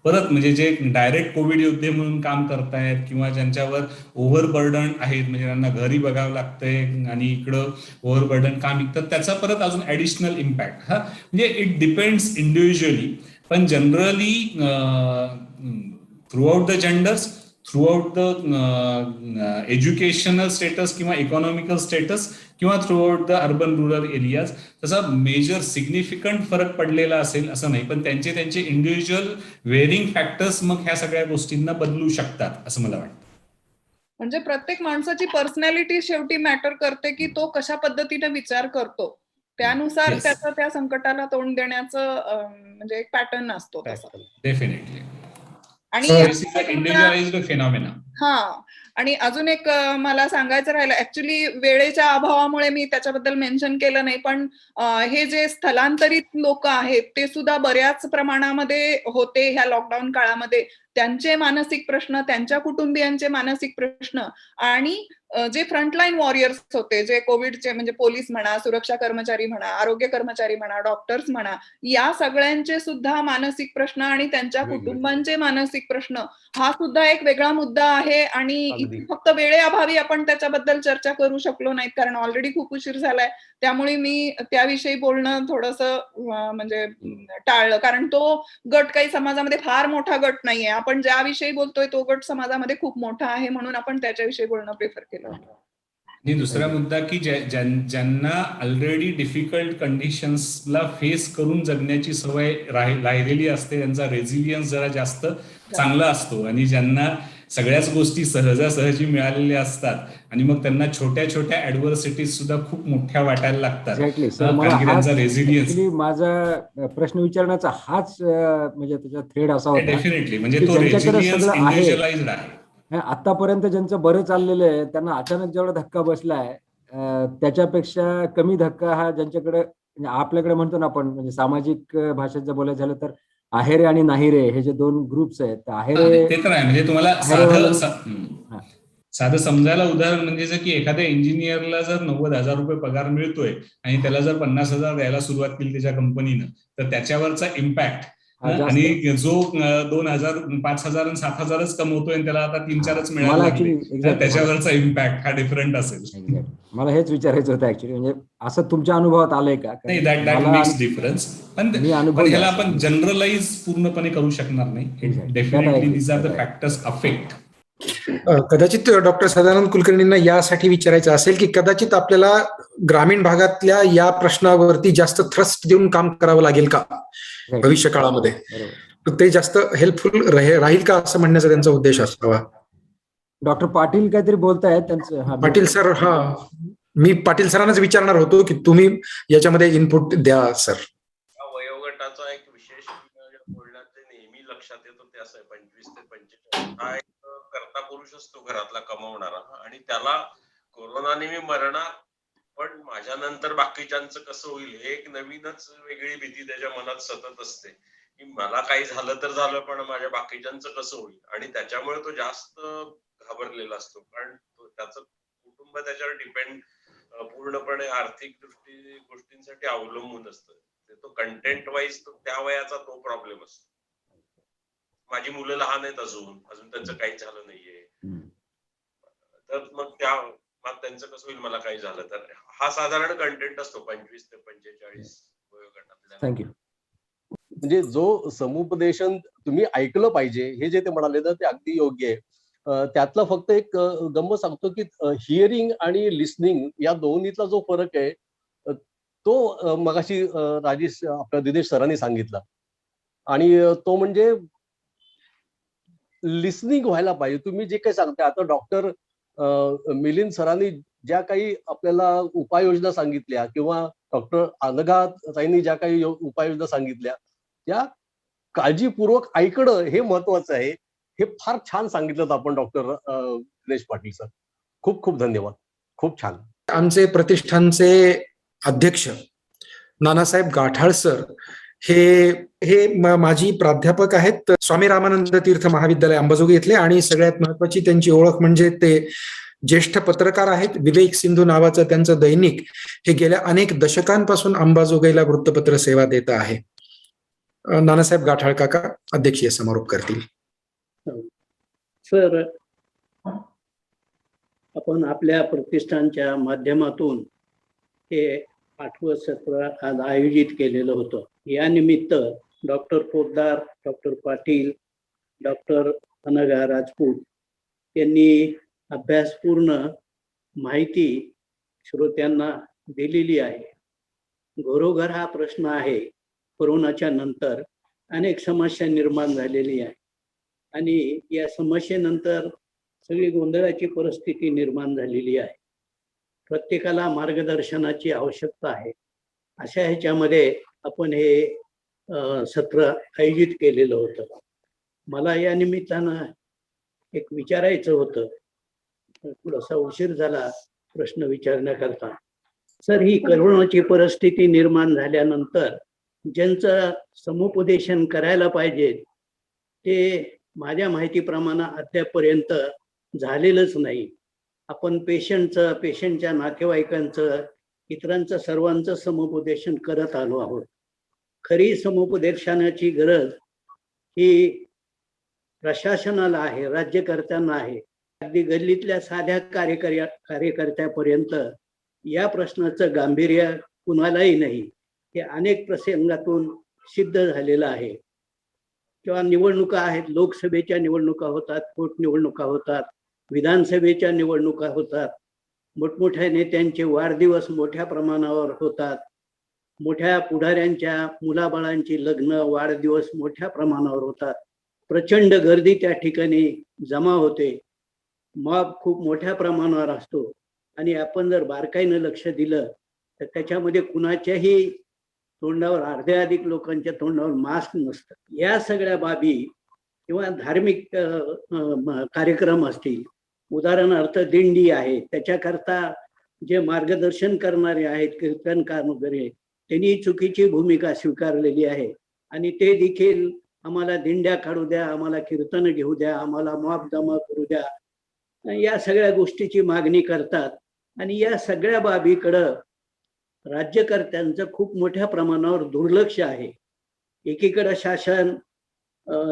परत म्हणजे जे डायरेक्ट कोविड योद्धे म्हणून काम करतायत किंवा ज्यांच्यावर ओव्हरबर्डन आहेत म्हणजे त्यांना घरी बघावं लागतंय आणि इकडं ओव्हरबर्डन काम, तर त्याचा परत अजून ऍडिशनल इम्पॅक्ट म्हणजे इट डिपेंड्स इंडिव्हिज्युअली. पण generally throughout the genders, throughout the educational status किंवा इकॉनॉमिकल स्टेटस किंवा throughout the urban rural areas तसा मेजर सिग्निफिकंट फरक पडलेला असेल असं नाही, पण त्यांचे इंडिव्हिज्युअल वेरिंग फॅक्टर्स मग ह्या सगळ्या गोष्टींना बदलू शकतात असं मला वाटतं. म्हणजे प्रत्येक माणसाची पर्सनॅलिटी शेवटी मॅटर करते की तो कशा पद्धतीने विचार करतो, त्यानुसार त्याचं त्या संकटाला तोंड देण्याचं म्हणजे एक पॅटर्न असतो तसा. डेफिनेटली. आणि आणि अजून एक मला सांगायचं राहिलं, ऍक्च्युली वेळेच्या अभावामुळे मी त्याच्याबद्दल मेन्शन केलं नाही, पण हे जे स्थलांतरित लोक आहेत ते सुद्धा बऱ्याच प्रमाणामध्ये होते ह्या लॉकडाऊन काळामध्ये. त्यांचे मानसिक प्रश्न, त्यांच्या कुटुंबियांचे मानसिक प्रश्न आणि जे फ्रंटलाईन वॉरियर्स होते, जे कोविडचे म्हणजे पोलीस म्हणा, सुरक्षा कर्मचारी म्हणा, आरोग्य कर्मचारी म्हणा, डॉक्टर्स म्हणा, या सगळ्यांचे सुद्धा मानसिक प्रश्न आणि त्यांच्या कुटुंबांचे मानसिक प्रश्न हा सुद्धा एक वेगळा मुद्दा आहे. आणि अगदी. इथे फक्त वेळेअभावी आपण त्याच्याबद्दल चर्चा करू शकलो नाहीत, कारण ऑलरेडी खूप उशीर झालाय. त्यामुळे मी त्याविषयी बोलणं थोडंसं म्हणजे टाळलं, कारण तो गट काही समाजामध्ये फार मोठा गट नाहीये. आपण ज्याविषयी बोलतोय तो गट समाजामध्ये खूप मोठा आहे, म्हणून आपण त्याच्याविषयी बोलणं प्रेफर केलं. आणि दुसरा मुद्दा की ज्यांना ऑलरेडी डिफिकल्ट कंडिशन्सला फेस करून जगण्याची सवय राहिलेली असते, त्यांचा रेझिलियन्स जरा जास्त चांगला असतो, आणि ज्यांना सगळ्याच गोष्टी सहजासहजी मिळालेल्या असतात आणि मग त्यांना छोट्या छोट्या ऍडव्हर्सिटीज सुद्धा खूप मोठ्या वाटायला लागतात. एक्झॅक्टली सर, मला माझा प्रश्न विचारण्याचा हाच म्हणजे त्याचा थ्रेड असा होता. डेफिनेटली, म्हणजे तो रेझिलियन्स इंडिव्हिज्युअलाइज्ड आहे. आतापर्यंत ज्यांचं बरं चाललेलं आहे त्यांना अचानक जेवढा धक्का बसलाय त्याच्यापेक्षा कमी धक्का हा ज्यांच्याकडे म्हणजे आपल्याकडे म्हणतो ना आपण, म्हणजे सामाजिक भाषेत जर बोलायचं झालं तर आहेरे आणि नाहीरे हे जे दोन ग्रुप्स आहेत, आहेरे ते तर आहे. म्हणजे तुम्हाला साधं समजायला उदाहरण म्हणजे जर की एखाद्या इंजिनियरला जर 90,000 रुपये पगार मिळतोय आणि त्याला जर 50,000 द्यायला सुरुवात केली त्याच्या कंपनीनं, तर त्याच्यावरचा इम्पॅक्ट, आणि जो 2,000, 5,000 आणि 7,000च कमवतोय आणि त्याला आता 3-4च मिळायला लागले, त्याच्यावरचा इम्पॅक्ट हा डिफरंट असेल. मला हेच विचारायचं होतं ऍक्च्युली, म्हणजे असं तुमच्या अनुभवात आलंय का? नाही, दॅट मेक्स डिफरन्स. पण ह्याला आपण जनरलाइज पूर्णपणे करू शकणार नाही. Definitely these are the factors affect. कदाचित डॉक्टर सदानंद कुलकर्णींना यासाठी विचारायचं असेल की कदाचित आपल्याला ग्रामीण भागातल्या या प्रश्नावरती जास्त थ्रस्ट देऊन काम करावं लागेल का भविष्य काळामध्ये, ते जास्त हेल्पफुल राहील का असं म्हणण्याचा त्यांचा उद्देश असावा. डॉक्टर पाटील काहीतरी बोलतायत त्यांचं. पाटील सर, मी पाटील सरांनाच विचारणार होतो की तुम्ही याच्यामध्ये इनपुट द्या सर. वयोगटाचा एक विशेष बोलण्यात नेहमी लक्षात येतो ते असं 25 ते 45 हा एक करता पुरुष असतो घरातला कमवणारा, आणि त्याला कोरोनाने मी मरणार पण माझ्या नंतर बाकीच्यांचं कसं होईल हे एक नवीनच वेगळी भीती त्याच्या मनात सतत असते की मला काही झालं तर झालं पण माझ्या बाकीच्यांचं कसं होईल. आणि त्याच्यामुळे तो जास्त घाबरलेला असतो, कारण त्याचं कुटुंब त्याच्यावर डिपेंड पूर्णपणे आर्थिक गोष्टींसाठी अवलंबून असतं. तो कंटेंट वाईज त्या वयाचा तो प्रॉब्लेम असतो. माझी मुलं लहान आहेत, अजून त्यांचं काही झालं नाहीये, तर मग त्यांचं कसं होईल मला काही झालं तर. हा साधारण कंटेंट असतो 25 ते 45 वयोगटातल्या. थँक्यू. म्हणजे जो समुपदेशन तुम्ही ऐकलं पाहिजे हे जे ते म्हणाले ना ते अगदी योग्य आहे. त्यातला फक्त एक गंमत सांगतो की हिअरिंग आणि लिसनिंग या दोन्हीतला जो फरक आहे तो मगाशी राजेश आपल्या दिनेश सरांनी सांगितला, आणि तो म्हणजे लिसनिंग व्हायला पाहिजे. तुम्ही जे काही सांगताय आता डॉक्टर मिलिंद सरांनी ज्या काही आपल्याला उपाययोजना सांगितल्या किंवा डॉक्टर अनघा ताईंनी ज्या काही उपाययोजना सांगितल्या त्या काळजीपूर्वक ऐकणं हे महत्वाचं आहे. हे फार छान सांगितलं आपण डॉक्टर दिनेश पाटील सर. खूप खूप धन्यवाद. खूप छान. आमचे प्रतिष्ठानचे अध्यक्ष नानासाहेब गाठाळ सर हे माजी प्राध्यापक आहेत स्वामी रामानंद तीर्थ महाविद्यालय अंबाजोगाई इथले, आणि सगळ्यात महत्वाची त्यांची ओळख म्हणजे ते ज्येष्ठ पत्रकार आहेत. विवेक सिंधू नावाचं त्यांचं दैनिक हे गेल्या अनेक दशकांपासून अंबाजोगाईला वृत्तपत्र सेवा देत आहे. नानासाहेब गाठाळ काका अध्यक्षीय समारोप करतील. सर, आपण आपल्या प्रतिष्ठानच्या माध्यमातून हे 8वं सत्र आज आयोजित केलेलं होतं. या निमित्त doctor Poddar, doctor Patil, doctor Anagha Rajput यांनी अभ्यासपूर्ण माहिती श्रोत्यांना दिलेली आहे. घरोघर हा प्रश्न आहे. कोरोनाच्या नंतर अनेक समस्या निर्माण झालेली आहे आणि या समस्येनंतर सगळी गोंधळाची परिस्थिती निर्माण झालेली आहे. प्रत्येकाला मार्गदर्शनाची आवश्यकता आहे. अशा ह्याच्यामध्ये आपण हे सत्र आयोजित केलेलं होतं. मला या निमित्तानं एक विचारायचं होतं थोडासा उशीर झाला प्रश्न विचारण्याकरता. सर, ही करोनाची परिस्थिती निर्माण झाल्यानंतर ज्यांचं समुपदेशन करायला पाहिजे ते माझ्या माहितीप्रमाणे अद्यापपर्यंत झालेलंच नाही. आपण पेशंटच्या नातेवाईकांचं, इतरांचं सर्वांचं समुपदेशन करत आलो आहोत. खरी समुपदेशनाची गरज ही प्रशासनाला आहे, राज्यकर्त्यांना आहे. अगदी गल्लीतल्या साध्या कार्यकर्त्यापर्यंत या प्रश्नाचं गांभीर्य कुणालाही नाही. हे अनेक प्रसंगातून सिद्ध झालेलं आहे. किंवा निवडणुका आहेत, लोकसभेच्या निवडणुका होतात, पोटनिवडणुका होतात, विधानसभेच्या निवडणुका होतात, मोठमोठ्या नेत्यांचे वाढदिवस मोठ्या प्रमाणावर होतात, मोठ्या पुढाऱ्यांच्या मुलाबाळांची लग्न वाढदिवस मोठ्या प्रमाणावर होतात, प्रचंड गर्दी त्या ठिकाणी जमा होते, मॉब खूप मोठ्या प्रमाणावर असतो आणि आपण जर बारकाईनं लक्ष दिलं तर त्याच्यामध्ये कुणाच्याही तोंडावर, अर्ध्याधिक लोकांच्या तोंडावर मास्क नसतं. या सगळ्या बाबी किंवा धार्मिक कार्यक्रम असतील, उदाहरणार्थ दिंडी आहे, त्याच्याकरता जे मार्गदर्शन करणारे आहेत कीर्तनकार वगैरे, त्यांनी चुकीची भूमिका स्वीकारलेली आहे आणि ते देखील आम्हाला दिंड्या काढू द्या, आम्हाला कीर्तन घेऊ द्या, आम्हाला मॉब जमा करू द्या, या सगळ्या गोष्टीची मागणी करतात. आणि या सगळ्या बाबीकडं राज्यकर्त्यांचं खूप मोठ्या प्रमाणावर दुर्लक्ष आहे. एकीकडे शासन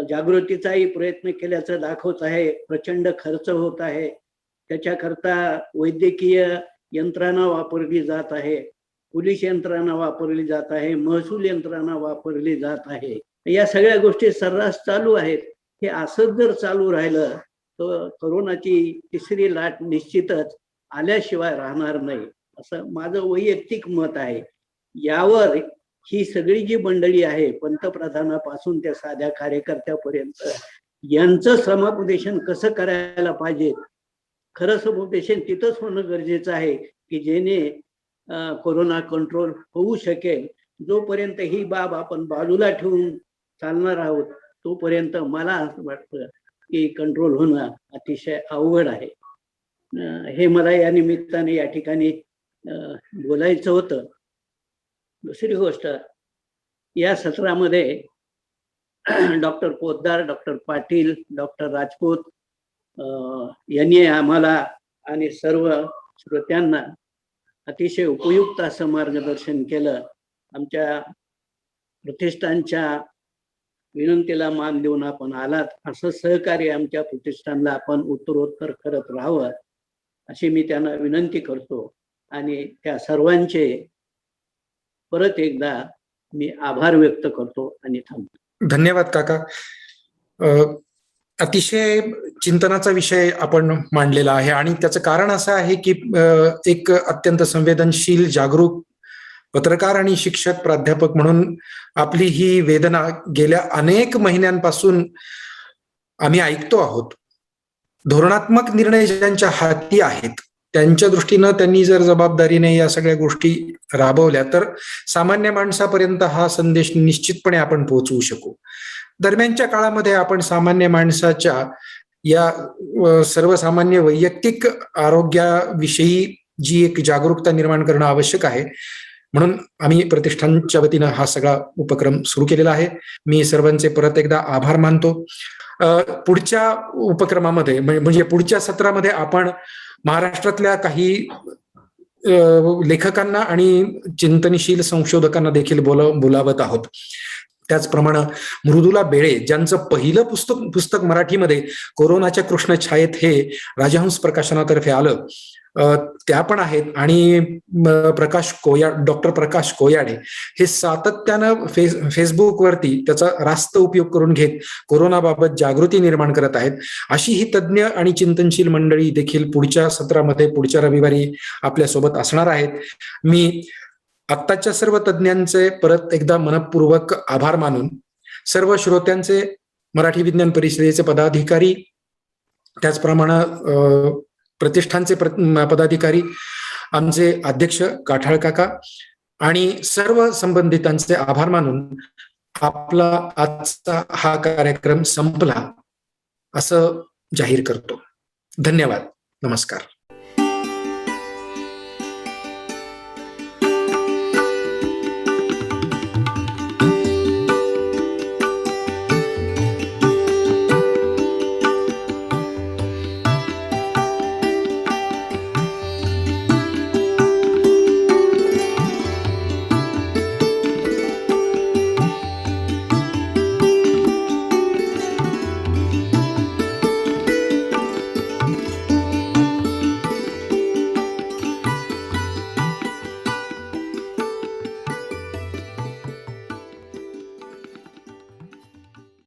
जागृतीचाही प्रयत्न केल्याचं दाखवत आहे, प्रचंड खर्च होत आहे, त्याच्याकरता वैद्यकीय यंत्रणा वापरली जात आहे, पोलीस यंत्रणा वापरली जात आहे, महसूल यंत्रणा वापरली जात आहे. या सगळ्या गोष्टी सर्रास चालू आहेत. हे असंच जर चालू राहिलं तर कोरोनाची तिसरी लाट निश्चितच आल्याशिवाय राहणार नाही, असं माझं वैयक्तिक मत आहे. यावर ही सगळी जी मंडळी आहे, पंतप्रधानापासून त्या साध्या कार्यकर्त्यापर्यंत, यांचं समुपदेशन कसं करायला पाहिजे, खरं समुपदेशन तिथंच होणं गरजेचं आहे की जेणे कोरोना कंट्रोल होऊ शकेल. जोपर्यंत ही बाब आपण बाजूला ठेवून चालणार आहोत तोपर्यंत मला असं वाटतं की कंट्रोल होणं अतिशय अवघड आहे. हे मला या निमित्ताने या ठिकाणी बोलायचं होतं. दुसरी गोष्ट, या सत्रामध्ये doctor Poddar, doctor Patil, doctor Rajput यांनी आम्हाला आणि सर्व श्रोत्यांना अतिशय उपयुक्त असं मार्गदर्शन केलं. आमच्या प्रतिष्ठानच्या विनंतीला मान देऊन आपण आलात, असं सहकार्य आमच्या प्रतिष्ठानला आपण उत्तरोत्तर करत राहावं अशी मी त्यांना विनंती करतो आणि त्या सर्वांचे परत एकदा मी आभार व्यक्त करतो आणि थांबतो. धन्यवाद काका. अतिशय चिंतनाचा विषय आपण मांडलेला आहे आणि त्याचं कारण असं आहे की एक अत्यंत संवेदनशील, जागरूक पत्रकार आणि शिक्षक, प्राध्यापक म्हणून आपली ही वेदना गेल्या अनेक महिन्यांपासून आम्ही ऐकतो आहोत. धोरणात्मक निर्णय ज्यांच्या हाती आहेत त्यांच्या दृष्टीनं त्यांनी जर जबाबदारीने या सगळ्या गोष्टी राबवल्या तर सामान्य माणसापर्यंत हा संदेश निश्चितपणे आपण पोहोचवू शकू. दरम्यानच्या काळामध्ये आपण सामान्य माणसाच्या या सर्वसामान्य वैयक्तिक आरोग्याविषयी जी एक जागरूकता निर्माण करणं आवश्यक आहे, म्हणून आम्ही प्रतिष्ठानच्या वतीनं हा सगळा उपक्रम सुरू केलेला आहे. मी सर्वांचे परत एकदा आभार मानतो. पुढच्या उपक्रमामध्ये म्हणजे पुढच्या सत्रामध्ये आपण महाराष्ट्रातल्या काही लेखकांना आणि चिंतनशील संशोधकांना देखील बोलावत आहोत. त्याचप्रमाणे मृदुला बेळे ज्यांचं पहिलं पुस्तक मराठीमध्ये कोरोनाच्या कृष्ण छायेत हे राजहंस प्रकाशनातर्फे आलं, त्या पण आहेत. आणि डॉक्टर प्रकाश कोयाडे हे सातत्यानं फेसबुकवरती त्याचा रास्त उपयोग करून घेत कोरोनाबाबत जागृती निर्माण करत आहेत. अशी ही तज्ज्ञ आणि चिंतनशील मंडळी देखील पुढच्या सत्रामध्ये, पुढच्या रविवारी आपल्यासोबत असणार आहेत. मी आत्ताच्या सर्व तज्ज्ञांचे परत एकदा मनपूर्वक आभार मानून सर्व श्रोत्यांचे, मराठी विज्ञान परिषदेचे पदाधिकारी, त्याचप्रमाणे प्रतिष्ठानचे पदाधिकारी, आमचे अध्यक्ष काठाळ काका आणि सर्व संबंधितांचे आभार मानून आपला आजचा हा कार्यक्रम संपला असं जाहीर करतो. धन्यवाद. नमस्कार.